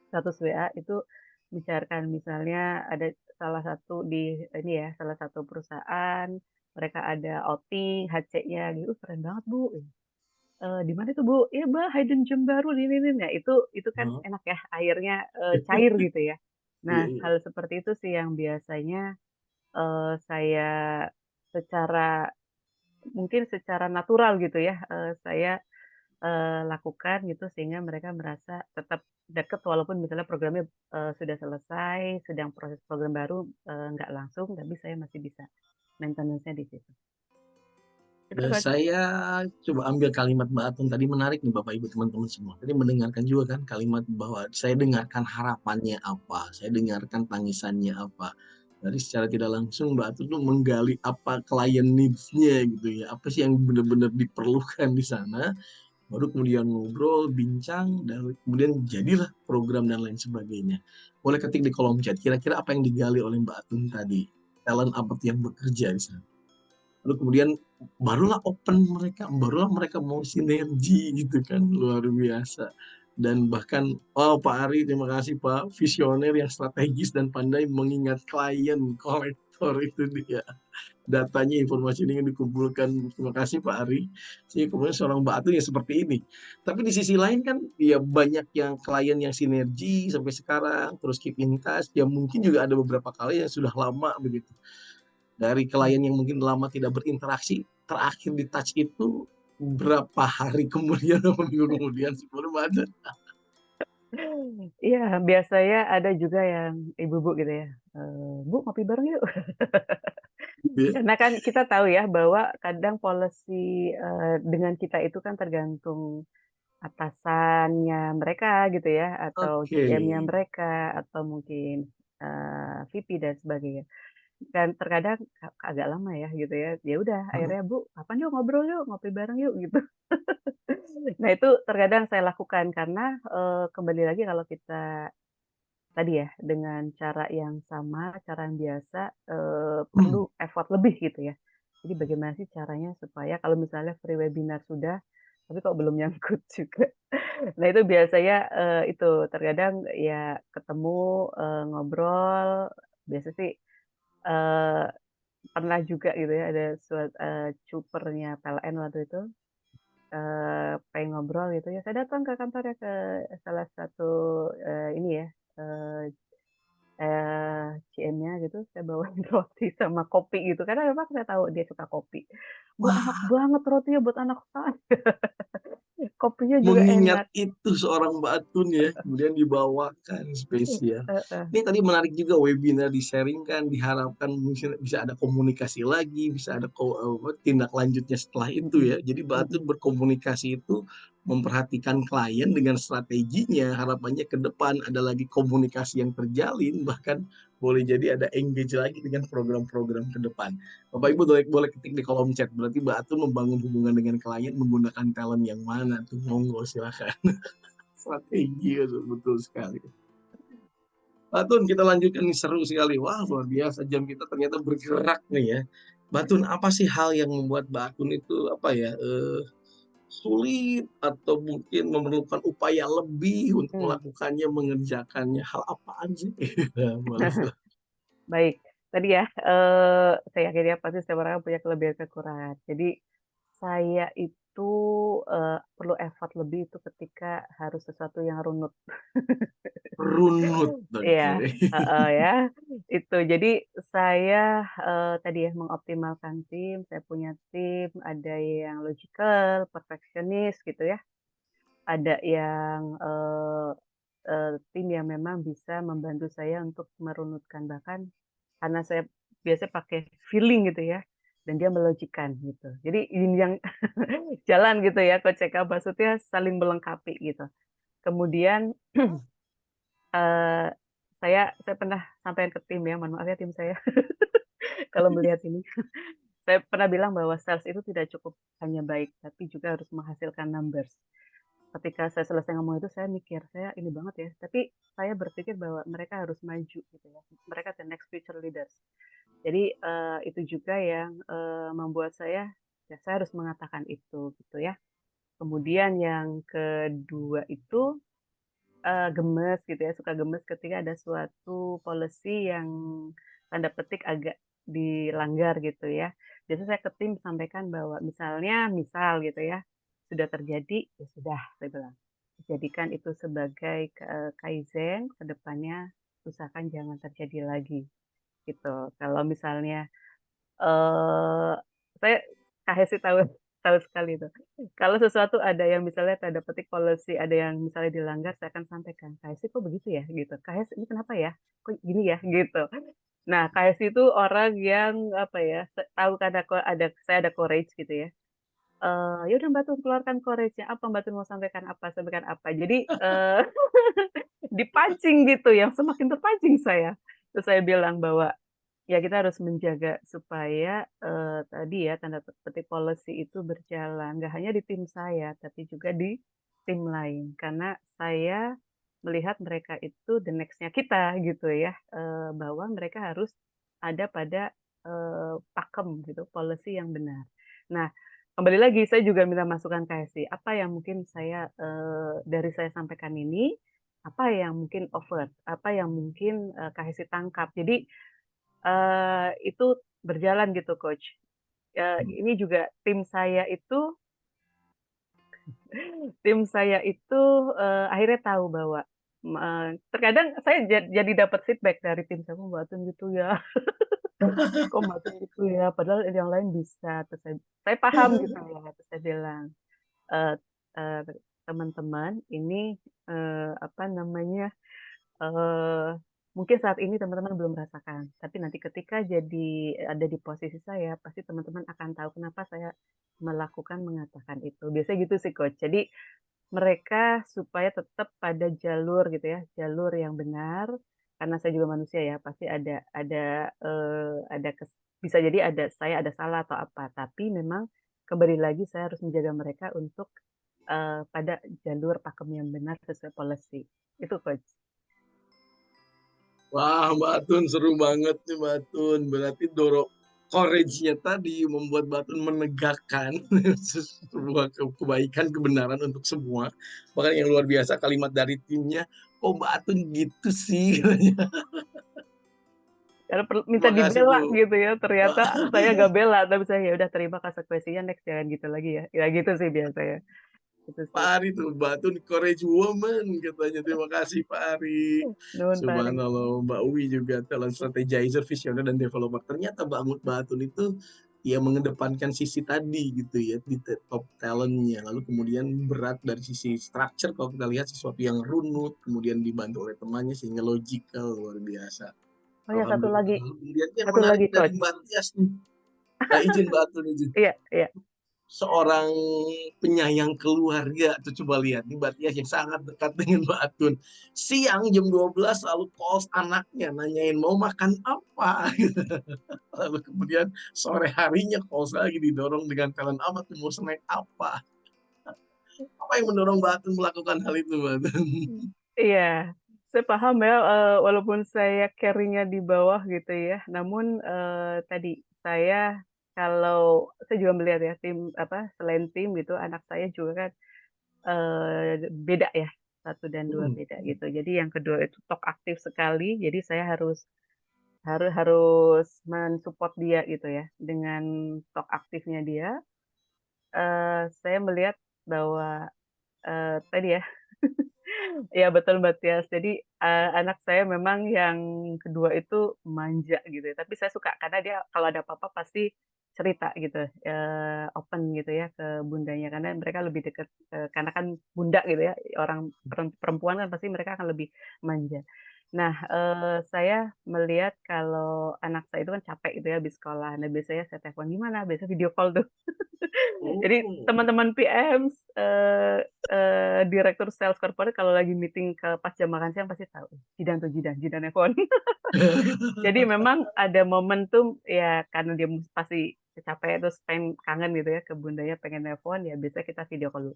Status WA itu mencairkan misalnya ada salah satu di ini ya, salah satu perusahaan, mereka ada outing HC-nya gitu, "Keren banget Bu," di mana tuh, Bu? "Iya, Mbak, hidden gem baru ini." Nah, itu kan Heeh. enak ya, akhirnya, cair gitu ya. Iya, Nah, iya. hal seperti itu sih yang biasanya, saya secara mungkin secara natural gitu ya, saya, lakukan gitu sehingga mereka merasa tetap dekat walaupun misalnya programnya, sudah selesai, sedang proses program baru, nggak langsung, tapi saya masih bisa maintenance-nya di situ. Itu, Coach. Saya coba ambil kalimat Mbak Atun tadi, menarik nih Bapak Ibu teman-teman semua. Tadi mendengarkan juga kan kalimat bahwa saya dengarkan harapannya apa, saya dengarkan tangisannya apa. Jadi secara tidak langsung Mbak Atun tuh menggali apa klien needs-nya gitu ya, apa sih yang benar-benar diperlukan di sana, baru kemudian ngobrol, bincang, dan kemudian jadilah program dan lain sebagainya. Boleh ketik di kolom chat, kira-kira apa yang digali oleh Mbak Atun tadi? Talent apa tuh yang bekerja di sana? Lalu kemudian barulah mereka mau sinergi gitu kan, luar biasa. Dan bahkan, Pak Ari terima kasih Pak, visioner yang strategis dan pandai mengingat klien, kolektor itu dia. Datanya, informasi ini yang dikumpulkan, terima kasih Pak Ari. Sehingga kemudian seorang Mbak Atun ya seperti ini. Tapi di sisi lain kan, ya banyak yang klien yang sinergi sampai sekarang, terus keep in touch, ya mungkin juga ada beberapa klien yang sudah lama begitu. Dari klien yang mungkin lama tidak berinteraksi, terakhir di touch itu berapa hari kemudian atau minggu kemudian sih baru ada. Iya, biasanya ada juga yang ibu-ibu gitu ya, "Bu, ngopi bareng yuk." Gitu ya. Karena kan kita tahu ya bahwa kadang policy, dengan kita itu kan tergantung atasannya mereka gitu ya, atau Oke. GM-nya mereka, atau mungkin, VP dan sebagainya. Dan terkadang agak lama ya gitu ya, ya udah Heeh. akhirnya, "Bu, kapan yuk ngobrol yuk, ngopi bareng yuk," gitu. Nah itu terkadang saya lakukan karena, kembali lagi kalau kita tadi ya, dengan cara yang sama, cara yang biasa, perlu effort lebih gitu ya. Jadi bagaimana sih caranya supaya kalau misalnya free webinar sudah, tapi kok belum nyangkut juga. Nah itu biasanya, itu terkadang ya ketemu, ngobrol, biasa sih, eee, pernah juga gitu ya ada cupernya PLN waktu itu, pengen ngobrol gitu ya, saya datang ke kantornya, ke salah satu, ini ya, eee CM-nya gitu, saya bawain roti sama kopi gitu, karena memang saya tahu dia suka kopi. "Mbak, enak Wah, banget rotinya buat anak saya." Kopinya juga mengingat enak. itu seorang Mbak Atun ya, kemudian dibawakan spesial. Heeh. Ini tadi menarik juga webinar di-sharing-kan, diharapkan mungkin bisa ada komunikasi lagi, bisa ada tindak lanjutnya setelah itu Mhm, ya. Jadi Mbak Atun mhm. berkomunikasi itu memperhatikan klien dengan strateginya, harapannya ke depan ada lagi komunikasi yang terjalin, bahkan boleh jadi ada engage lagi dengan program-program ke depan. Bapak Ibu boleh ketik di kolom chat, berarti Mbak Atun membangun hubungan dengan klien menggunakan talent yang mana tuh? Monggo silakan. Strategi itu betul sekali. Mbak Atun kita lanjutkan nih, seru sekali. Wah luar biasa, jam kita ternyata bergerak nih ya. Mbak Atun, apa sih hal yang membuat Mbak Atun itu apa ya, sulit atau mungkin memerlukan upaya lebih untuk Mmm. melakukannya, mengerjakannya, hal apaan sih? Boleh silahkan. Baik, tadi ya, saya yakin ya pasti setiap orang kan punya kelebihan kekurangan. Jadi saya itu, perlu effort lebih itu ketika harus sesuatu yang runut. Runut, Iya, oke. heeh, ya, itu. Jadi saya, tadi ya mengoptimalkan tim, saya punya tim, ada yang logical, perfeksionis gitu ya, ada yang, tim yang memang bisa membantu saya untuk merunutkan, bahkan karena saya biasanya pakai feeling gitu ya, dan dia melojikan gitu. Jadi ini yang jalan gitu ya, Coach Eka, maksudnya saling melengkapi gitu. Kemudian eh, saya pernah sampaikan ke tim ya, mohon maaf ya tim saya kalau melihat ini. Saya pernah bilang bahwa sales itu tidak cukup hanya baik, tapi juga harus menghasilkan numbers. Ketika saya selesai ngomong itu, saya mikir, saya ini banget ya. Tapi saya berpikir bahwa mereka harus maju gitu ya. Mereka the next future leaders. Jadi itu juga yang membuat ya saya harus mengatakan itu gitu ya. Kemudian yang kedua itu gemes gitu ya, suka gemes ketika ada suatu policy yang tanda petik agak dilanggar gitu ya. Biasanya saya ke tim sampaikan bahwa misal gitu ya, sudah terjadi, ya sudah, saya bilang. Jadikan itu sebagai kaizen, ke depannya usahakan jangan terjadi lagi gitu. Kalau misalnya eh saya KHC tahu tahu sekali itu. Kalau sesuatu ada yang misalnya tanda petik policy, ada yang misalnya dilanggar, saya akan sampaikan, KHC kok begitu ya gitu. KHC ini kenapa ya? Kok gini ya gitu. Nah, KHC itu orang yang apa ya? Tahu kan saya ada courage gitu ya. Ya udah Mbak Tun keluarkan courage-nya apa Mbak Tun mau sampaikan apa. Jadi dipancing gitu yang semakin terpancing saya. Terus saya bilang bahwa ya kita harus menjaga supaya tadi ya tanda petik policy itu berjalan nggak hanya di tim saya tapi juga di tim lain karena saya melihat mereka itu the next-nya kita gitu ya bahwa mereka harus ada pada pakem gitu policy yang benar. Nah kembali lagi saya juga minta masukan KSI apa yang mungkin saya dari saya sampaikan ini apa yang mungkin over apa yang mungkin KSI tangkap jadi itu berjalan gitu, Coach. Ini juga tim saya itu akhirnya tahu bahwa terkadang saya jadi dapat feedback dari tim saya, "Kok Mbak Tun gitu ya? Kok Mbak Tun gitu ya? Padahal yang lain bisa." Terus saya paham gitu ya. Terus saya bilang, eee eee, "Teman-teman, ini apa namanya, Eee, mungkin saat ini teman-teman belum merasakan, tapi nanti ketika ada di posisi saya, pasti teman-teman akan tahu kenapa saya mengatakan itu. Biasanya gitu sih, Coach. Jadi mereka supaya tetap pada jalur gitu ya, jalur yang benar, karena saya juga manusia ya, pasti bisa jadi saya ada salah atau apa, tapi memang kembali lagi saya harus menjaga mereka untuk, pada jalur pakem yang benar sesuai policy. Itu, Coach. Wah, Mbak Tun seru banget nih Mbak Tun. Berarti courage-nya tadi membuat Mbak Tun menegakkan sebuah kebaikan, kebenaran untuk semua. Bahkan yang luar biasa kalimat dari timnya, "Kok Mbak Tun gitu sih?" Karena minta Terima kasih dibela tuh. gitu ya, ternyata saya nggak bela, tapi saya ya udah terima konsekuensinya next jangan gitu lagi ya. Ya gitu sih biasanya. Itu Pak sih. Ari tuh, Mbak Tun courage woman katanya. Terima kasih Pak Ari. Nuhun Pari. Subhanallah, Mbak Uwi juga talent strategizer, visioner dan developer. Ternyata Mbak Tun itu ya mengedepankan sisi tadi gitu ya di top talentnya. Lalu kemudian berat dari sisi structure kalau kita lihat sesuatu yang runut, kemudian dibantu oleh temannya sehingga logical luar biasa. Oh ya satu lagi, Alhamdulillah. Kemudian yang satu menarik lagi dari Coach. Mbak Tias nih. Nah, izin Mbak Tun izin. Iya, iya. Seorang penyayang keluarga tuh coba lihat nih Mbak Tias yang sangat dekat dengan Mbak Atun. Siang jam 12 lalu calls anaknya nanyain mau makan apa. Lalu kemudian sore harinya calls lagi didorong dengan talent apa tuh mau snack apa. Apa yang mendorong Mbak Atun melakukan hal itu Mbak Atun? Iya. Saya paham ya, walaupun saya carry-nya di bawah gitu ya, namun tadi kalau saya juga melihat ya tim apa selain tim gitu, anak saya juga kan beda ya, 1 dan 2 beda gitu. Jadi yang kedua itu talk aktif sekali, jadi saya harus mensupport dia gitu ya. Dengan talk aktifnya dia, saya melihat bahwa, tadi ya iya betul Mbak Tias. Jadi, anak saya memang yang kedua itu manja gitu ya, tapi saya suka karena dia kalau ada apa-apa pasti cerita gitu, open gitu ya ke bundanya, karena mereka lebih dekat, karena kan bunda gitu ya, orang perempuan kan pasti mereka akan lebih manja. Nah, saya melihat kalau anak saya itu kan capek gitu ya habis sekolah. Nah, biasanya saya telepon, "Gimana?" Biasanya video call tuh. Jadi Oh. teman-teman PMs, direktur sales corporate kalau lagi meeting pas jam makan siang pasti tahu, Jidan tuh Jidan nelpon. Jadi memang ada momentum ya karena dia pasti capek terus pengen kangen gitu ya ke bundanya pengen nelpon ya biasanya kita video call dulu.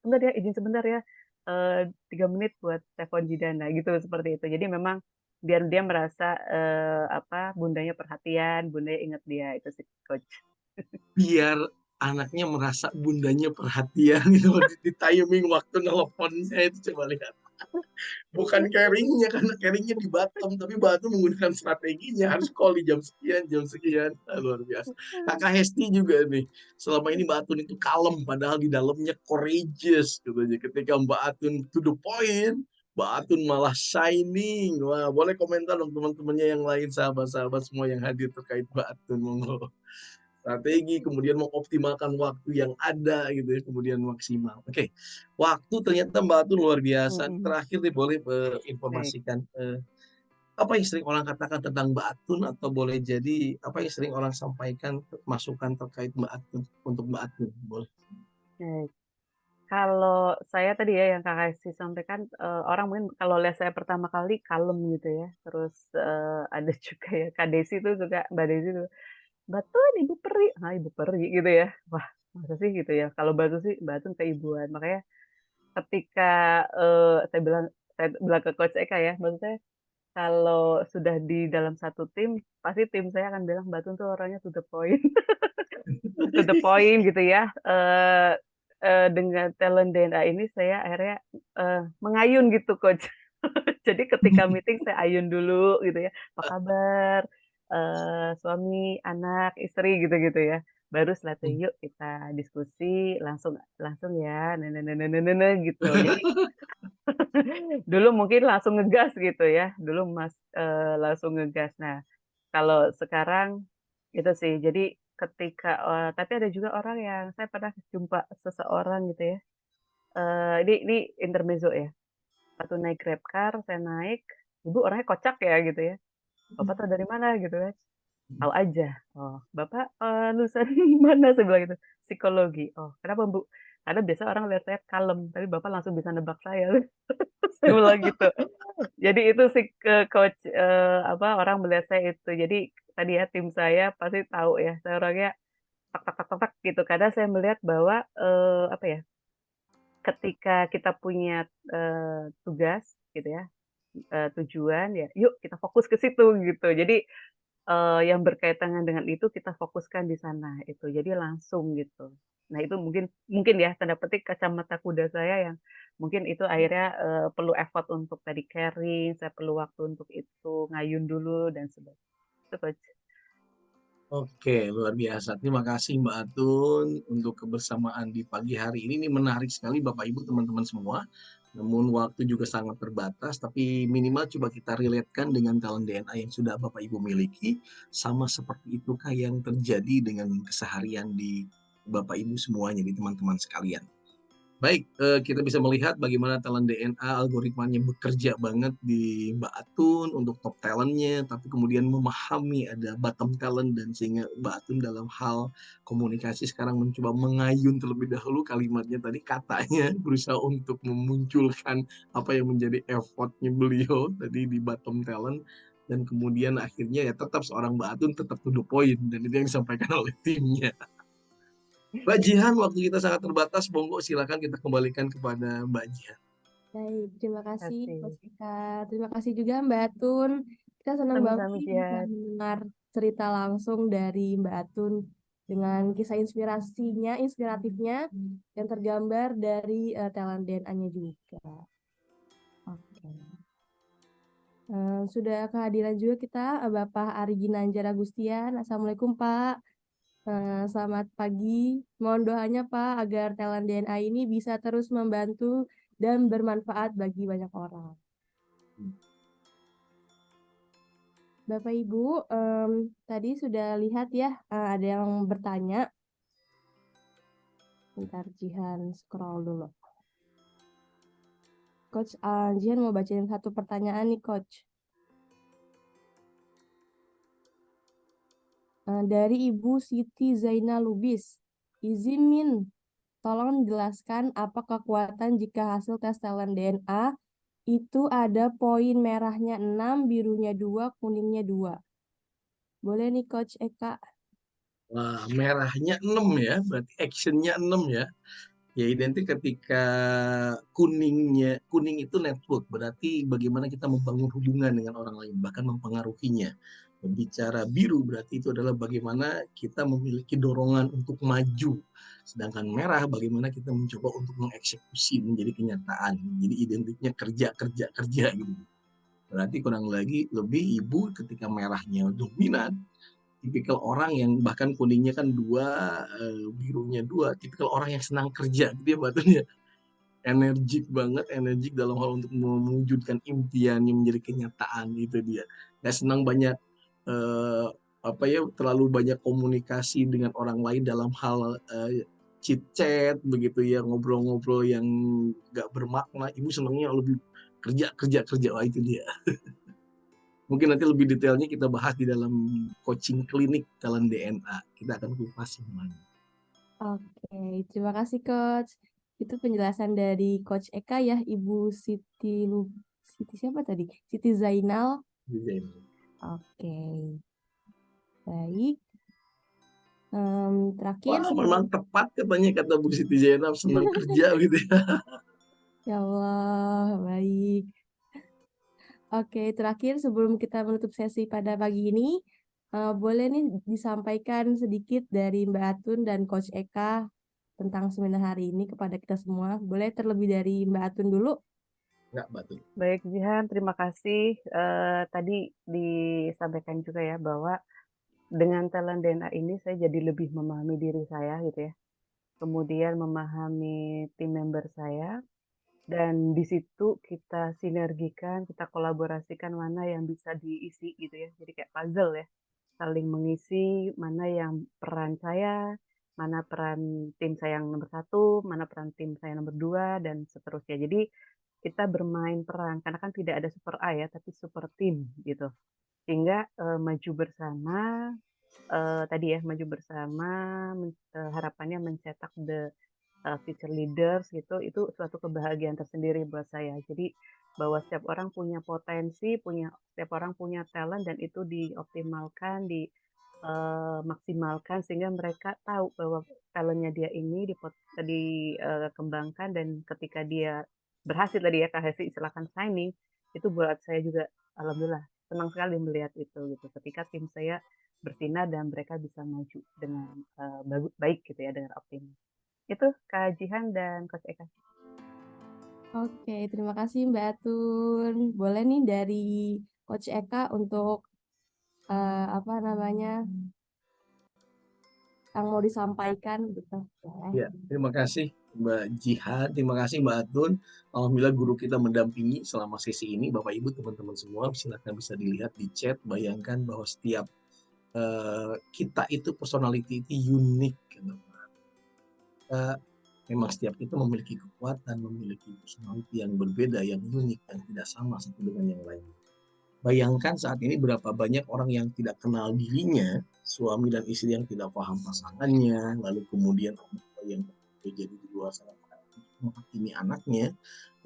Sebentar ya izin sebentar ya, 3 menit buat telepon Jidan." Nah gitu seperti itu. Jadi memang biar dia merasa, bundanya perhatian, bundanya inget dia itu sih Coach. Biar anaknya merasa bundanya perhatian gitu di timing waktu nelponnya itu coba lihat. Bukan carry-nya karena carry-nya di Batam, tapi Batam menggunakan strateginya harus call di jam sekian. Luar biasa. Kakak Hesti juga nih, selama ini Mbak Atun itu kalem, padahal di dalamnya courageous katanya. Ketika Mbak Atun to the point, Mbak Atun malah shining. Wah, boleh komentar dong teman-temannya yang lain, sahabat-sahabat semua yang hadir terkait Mbak Atun, monggo. Strategi, kemudian mengoptimalkan waktu yang ada gitu ya, kemudian maksimal. Oke, waktu ternyata Mbak Atun luar biasa. Mhm, Terakhir nih boleh baik. informasikan apa yang sering orang katakan tentang Mbak Atun atau boleh jadi apa yang sering orang sampaikan masukan terkait Mbak Atun untuk Mbak Atun boleh. Baik. Kalau saya tadi ya yang Kakak Hesti sampaikan, orang mungkin kalau lihat saya pertama kali kalem gitu ya, terus, ada juga ya Kak Desi tuh suka Mbak Desi tuh, "Mbak Tun, Ibu Peri." Ah, Ibu Peri gitu ya. Wah, masa sih gitu ya? Kalau Mbak Tun sih, Mbak Tun keibuan. Makanya ketika, saya bilang ke Coach Eka ya, maksud saya kalau sudah di dalam satu tim, pasti tim saya akan bilang, "Mbak Tun tuh orangnya to the point." To the point gitu ya, dengan talent DNA ini saya akhirnya, mengayun gitu Coach. Jadi ketika meeting saya ayun dulu gitu ya, "Apa kabar? Suami, anak, istri," gitu-gitu ya. Baru setelah itu, "Yuk kita diskusi, langsung langsung ya, gitu. Jadi dulu mungkin langsung ngegas gitu ya, dulu langsung ngegas. Nah, kalau sekarang itu sih, jadi ketika tapi ada juga orang yang saya pernah jumpa seseorang gitu ya, ini intermezzo ya, waktu naik Grabcar, saya naik, "Ibu orangnya kocak ya?" Gitu ya, "Bapak tahu dari mana?" Gitu kan, "Tahu aja." "Oh, Bapak, lulusan mana?" Saya bilang gitu, "Psikologi." "Oh, kenapa Bu?" "Karena biasa orang lihat saya kalem, tapi Bapak langsung bisa nebak saya." Saya bilang gitu. Jadi itu sih Coach, orang melihat saya itu. Jadi tadi ya tim saya pasti tahu ya, saya orangnya tak tak tak tak tak gitu. Karena saya melihat bahwa, ketika kita punya, tugas gitu ya, tujuan ya, yuk kita fokus ke situ gitu. Jadi, yang berkaitan dengan itu kita fokuskan di sana itu. Jadi langsung gitu. Nah itu mungkin mungkin ya tanda petik kacamata kuda saya yang mungkin itu akhirnya, perlu effort untuk tadi caring, saya perlu waktu untuk itu, ngayun dulu dan sebagainya. Itu Coach. Oke, luar biasa. Terima kasih Mbak Atun untuk kebersamaan di pagi hari ini. Ini menarik sekali Bapak Ibu teman-teman semua. Namun waktu juga sangat terbatas, tapi minimal coba kita relatekan dengan talent DNA yang sudah Bapak Ibu miliki. Sama seperti itukah yang terjadi dengan keseharian di Bapak Ibu semuanya, di teman-teman sekalian. Baik, kita bisa melihat bagaimana talent DNA algoritmanya bekerja banget di Mbak Atun untuk top talent-nya, tapi kemudian memahami ada bottom talent dan sehingga Mbak Atun dalam hal komunikasi sekarang mencoba mengayun terlebih dahulu kalimatnya tadi, katanya berusaha untuk memunculkan apa yang menjadi effort-nya beliau tadi di bottom talent dan kemudian akhirnya ya tetap seorang Mbak Atun tetap to the point dan itu yang disampaikan oleh timnya. Mbak Jihan, waktu kita sangat terbatas, monggo silakan kita kembalikan kepada Mbak Jihan. Baik, terima kasih Kasih. Coach Ika. Terima kasih juga Mbak Atun. Kita senang banget Sama-sama nih bisa Jihan. mendengar cerita langsung dari Mbak Atun dengan kisah inspiratifnya yang tergambar dari talent DNA-nya juga. Oke. Sudah kehadiran juga kita Bapak Ari Ginanjar Agustian. Assalamualaikum Pak. Selamat pagi. Mohon doanya Pak agar talent DNA ini bisa terus membantu dan bermanfaat bagi banyak orang. Bapak Ibu, tadi sudah lihat ya, ada yang bertanya. Bentar, Jihan scroll dulu. Coach, Jihan mau bacain satu pertanyaan nih, Coach. dari Ibu Siti Zainal Lubis. Izin Min, tolong jelaskan apa kekuatan jika hasil tes talent DNA itu ada poin merahnya 6, birunya 2, kuningnya 2. Boleh nih Coach Eka. Wah, merahnya 6 ya, berarti actionnya 6 ya. Ya identik ketika kuning itu network, berarti bagaimana kita membangun hubungan dengan orang lain, bahkan mempengaruhinya. Berbicara biru berarti itu adalah bagaimana kita memiliki dorongan untuk maju. Sedangkan merah bagaimana kita mencoba untuk mengeksekusi menjadi kenyataan. Jadi identiknya kerja gitu. Berarti kurang lebih ibu ketika merahnya dominan, tipikal orang yang bahkan kuningnya kan 2, birunya 2, tipikal orang yang senang kerja gitu ya Mbak. Energik dalam hal untuk mewujudkan impiannya menjadi kenyataan, itu dia. Nggak senang banyak terlalu banyak komunikasi dengan orang lain dalam hal chit chat begitu ya, ngobrol-ngobrol yang nggak bermakna. Ibu senangnya lebih kerja. Wah, itu dia. Mungkin nanti lebih detailnya kita bahas di dalam coaching klinik talent DNA. Kita akan kupas semuanya. Oke, terima kasih Coach. Itu penjelasan dari Coach Eka ya, Ibu Siti siapa tadi? Siti Zainal. Oke, baik. Terakhir Wah, memang tepat katanya kata Bu Siti Zainal, senang kerja gitu ya. Ya Allah, baik. Oke, terakhir sebelum kita menutup sesi pada pagi ini, boleh nih disampaikan sedikit dari Mbak Atun dan Coach Eka tentang seminar hari ini kepada kita semua. Boleh terlebih dari Mbak Atun dulu? Enggak, betul. Baik, Jihan, terima kasih. Tadi disampaikan juga ya bahwa dengan talent DNA ini saya jadi lebih memahami diri saya gitu ya. Kemudian memahami tim member saya, dan di situ kita sinergikan, kita kolaborasikan mana yang bisa diisi gitu ya. Jadi kayak puzzle ya, saling mengisi mana yang peran saya, mana peran tim saya yang nomor 1, mana peran tim saya nomor 2, dan seterusnya. Jadi kita bermain peran, karena kan tidak ada super A ya, tapi super tim gitu. Sehingga maju bersama, tadi ya, maju bersama, harapannya mencetak the future leaders gitu, itu suatu kebahagiaan tersendiri buat saya. Jadi bahwa setiap orang punya potensi, setiap orang punya talent, dan itu dioptimalkan, dimaksimalkan sehingga mereka tahu bahwa talentnya dia ini dikembangkan, dan ketika dia berhasil tadi ya Kak Hesi silakan signing, itu buat saya juga alhamdulillah senang sekali melihat itu gitu. Ketika tim saya bersinar dan mereka bisa maju dengan baik gitu ya, dengan optimal. Itu Kak Jihan dan Coach Eka. Oke, terima kasih Mbak Atun. Boleh nih dari Coach Eka untuk yang mau disampaikan gitu. Ya, terima kasih Mbak Jihan, terima kasih Mbak Atun. Alhamdulillah guru kita mendampingi selama sesi ini. Bapak Ibu, teman-teman semua, silakan bisa dilihat di chat. Bayangkan bahwa setiap kita itu personality itu unik. Memang setiap itu memiliki kekuatan, memiliki personality yang berbeda, yang unik, yang tidak sama satu dengan yang lain. Bayangkan saat ini berapa banyak orang yang tidak kenal dirinya, suami dan istri yang tidak paham pasangannya, lalu kemudian yang terjadi di luar sana menghakimi anaknya,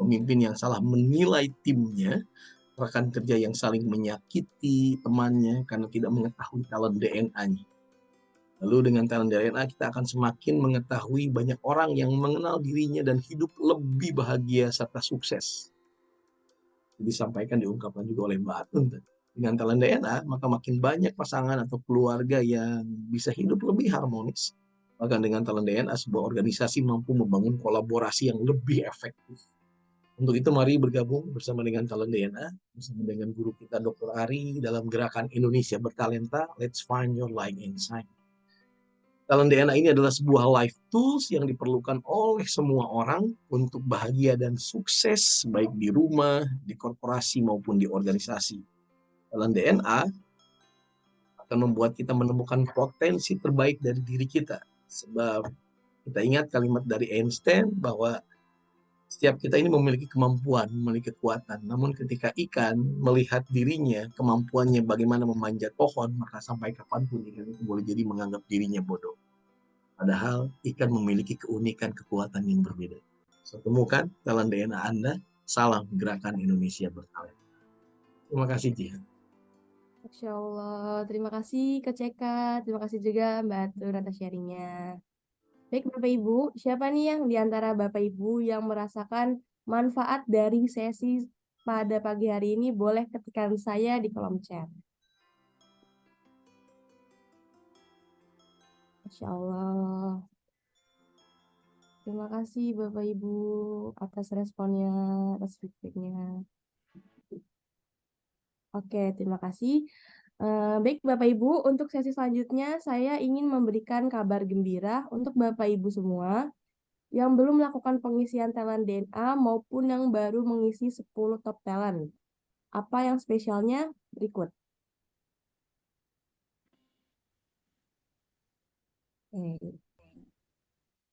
pemimpin yang salah menilai timnya, rekan kerja yang saling menyakiti temannya karena tidak mengetahui talent DNA-nya. Lalu dengan talent DNA kita akan semakin mengetahui banyak orang yang mengenal dirinya dan hidup lebih bahagia serta sukses. Disampaikan, diungkapkan juga oleh Mbak Atun. Dengan talent DNA, maka makin banyak pasangan atau keluarga yang bisa hidup lebih harmonis. Bahkan dengan talent DNA, sebuah organisasi mampu membangun kolaborasi yang lebih efektif. Untuk itu mari bergabung bersama dengan talent DNA, bersama dengan guru kita Dr. Ari dalam gerakan Indonesia Bertalenta, Let's Find Your Light Inside. Talent DNA ini adalah sebuah life tools yang diperlukan oleh semua orang untuk bahagia dan sukses, baik di rumah, di korporasi, maupun di organisasi. Talent DNA akan membuat kita menemukan potensi terbaik dari diri kita. Sebab kita ingat kalimat dari Einstein bahwa Setiap kita ini memiliki kemampuan, memiliki kekuatan. Namun ketika ikan melihat dirinya, kemampuannya bagaimana memanjat pohon, maka sampai kapanpun ikan itu boleh jadi menganggap dirinya bodoh. Padahal ikan memiliki keunikan kekuatan yang berbeda. So, temukan dalam DNA Anda, salam gerakan Indonesia bertalent. Terima kasih, Jihan. Masya Allah, terima kasih Kak Ceka, terima kasih juga Mbak Atur atas sharingnya. Baik Bapak Ibu, siapa nih yang di antara Bapak Ibu yang merasakan manfaat dari sesi pada pagi hari ini? Boleh ketikkan saya di kolom chat. Masya Allah. Terima kasih Bapak Ibu atas responnya, atas feedbacknya. Oke, terima kasih. Baik Bapak Ibu, untuk sesi selanjutnya saya ingin memberikan kabar gembira untuk Bapak Ibu semua yang belum melakukan pengisian talent DNA maupun yang baru mengisi 10 top talent. Apa yang spesialnya? Berikut.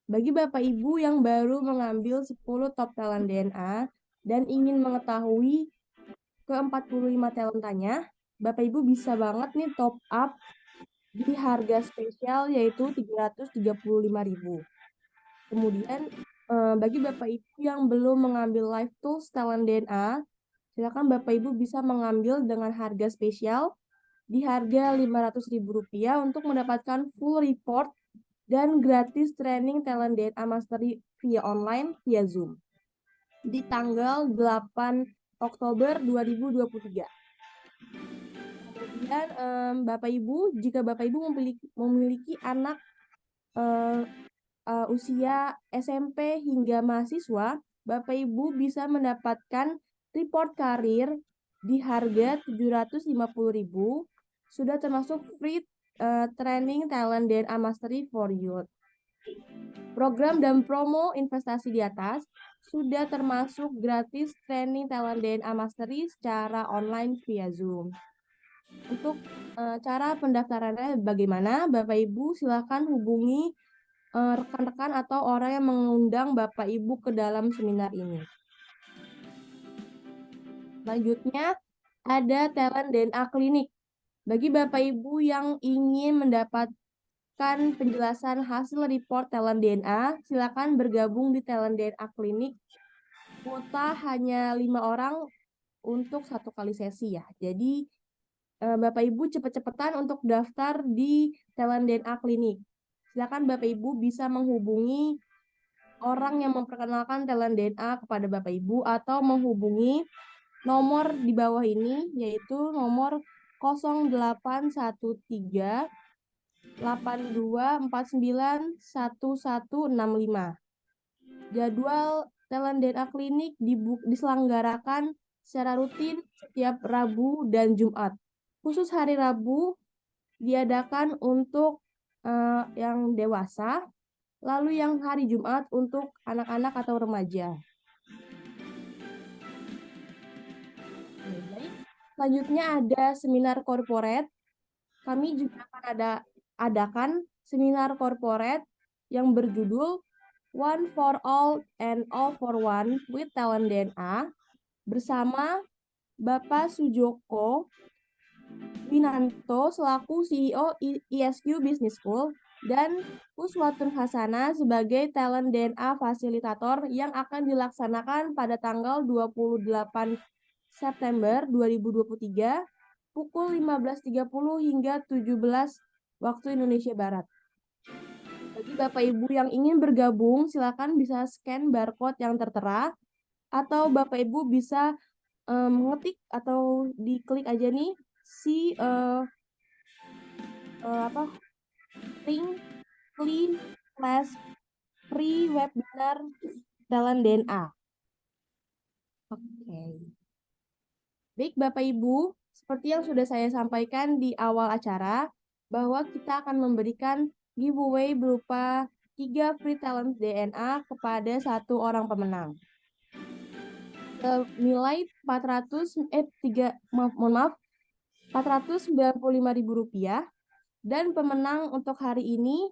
Bagi Bapak Ibu yang baru mengambil 10 top talent DNA dan ingin mengetahui ke-45 talentanya, Bapak Ibu bisa banget nih top up di harga spesial yaitu 335.000. Kemudian bagi Bapak Ibu yang belum mengambil Live Tools Talent DNA, silakan Bapak Ibu bisa mengambil dengan harga spesial di harga Rp500.000 untuk mendapatkan full report dan gratis training Talent DNA Mastery via online via Zoom di tanggal 8 Oktober 2023. Kemudian Bapak Ibu, jika Bapak Ibu memiliki anak usia SMP hingga mahasiswa, Bapak Ibu bisa mendapatkan report karir di harga Rp750.000, sudah termasuk free training Talent DNA Mastery for Youth. Program dan promo investasi di atas sudah termasuk gratis training Talent DNA Mastery secara online via Zoom. Untuk cara pendaftarannya bagaimana? Bapak Ibu silakan hubungi rekan-rekan atau orang yang mengundang Bapak Ibu ke dalam seminar ini. Selanjutnya ada Talent DNA Klinik. Bagi Bapak Ibu yang ingin mendapatkan penjelasan hasil report Talent DNA, silakan bergabung di Talent DNA Klinik. Kuota hanya 5 orang untuk 1 kali sesi ya. Jadi Bapak Ibu cepet-cepetan untuk daftar di Talent DNA Klinik. Silakan Bapak Ibu bisa menghubungi orang yang memperkenalkan Talent DNA kepada Bapak Ibu atau menghubungi nomor di bawah ini, yaitu nomor 0813 8249 1165. Jadwal Talent DNA Klinik diselenggarakan secara rutin setiap Rabu dan Jumat. Khusus hari Rabu diadakan untuk yang dewasa, lalu yang hari Jumat untuk anak-anak atau remaja. Baik. Selanjutnya ada seminar corporate. Kami juga akan adakan seminar corporate yang berjudul One for All and All for One with Talent DNA bersama Bapak Sujoko Winanto selaku CEO ISQ Business School dan Uswatun Hasana sebagai Talent DNA Fasilitator yang akan dilaksanakan pada tanggal 28 September 2023 pukul 15.30 hingga 17 waktu Indonesia Barat. Bagi Bapak Ibu yang ingin bergabung, silakan bisa scan barcode yang tertera atau Bapak Ibu bisa mengetik atau diklik aja nih si link free webinar Talent DNA. Oke. Baik Bapak Ibu, seperti yang sudah saya sampaikan di awal acara, bahwa kita akan memberikan giveaway berupa 3 free talent DNA kepada 1 orang pemenang. Nilai Rp495.000 dan pemenang untuk hari ini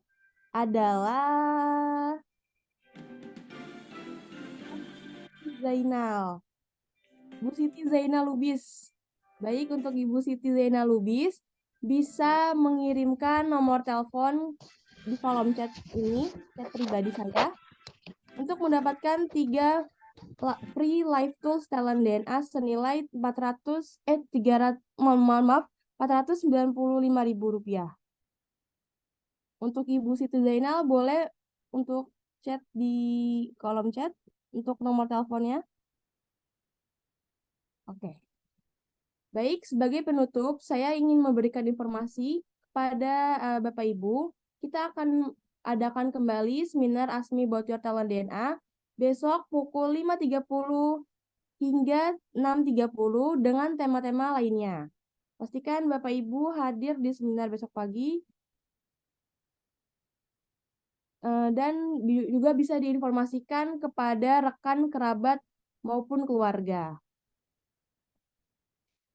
adalah Zainal. Bu Siti Zainal Lubis. Baik, untuk Ibu Siti Zainal Lubis, bisa mengirimkan nomor telepon di kolom chat ini, chat pribadi saya, untuk mendapatkan 3 free live tools talent DNA senilai 495.000 rupiah. Untuk Ibu Siti Zainal boleh untuk chat di kolom chat untuk nomor teleponnya. Oke. Baik, sebagai penutup, saya ingin memberikan informasi kepada Bapak Ibu. Kita akan adakan kembali seminar ASMI About Your Talent DNA besok pukul 5.30 hingga 6.30 dengan tema-tema lainnya. Pastikan Bapak Ibu hadir di seminar besok pagi dan juga bisa diinformasikan kepada rekan, kerabat, maupun keluarga.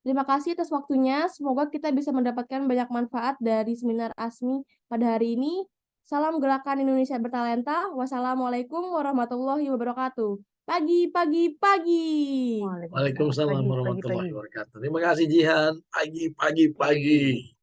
Terima kasih atas waktunya. Semoga kita bisa mendapatkan banyak manfaat dari seminar ASMI pada hari ini. Salam Gerakan Indonesia Bertalenta. Wassalamualaikum warahmatullahi wabarakatuh. Pagi, pagi, pagi. Waalaikumsalam warahmatullahi wabarakatuh. Terima kasih Jihan. Pagi.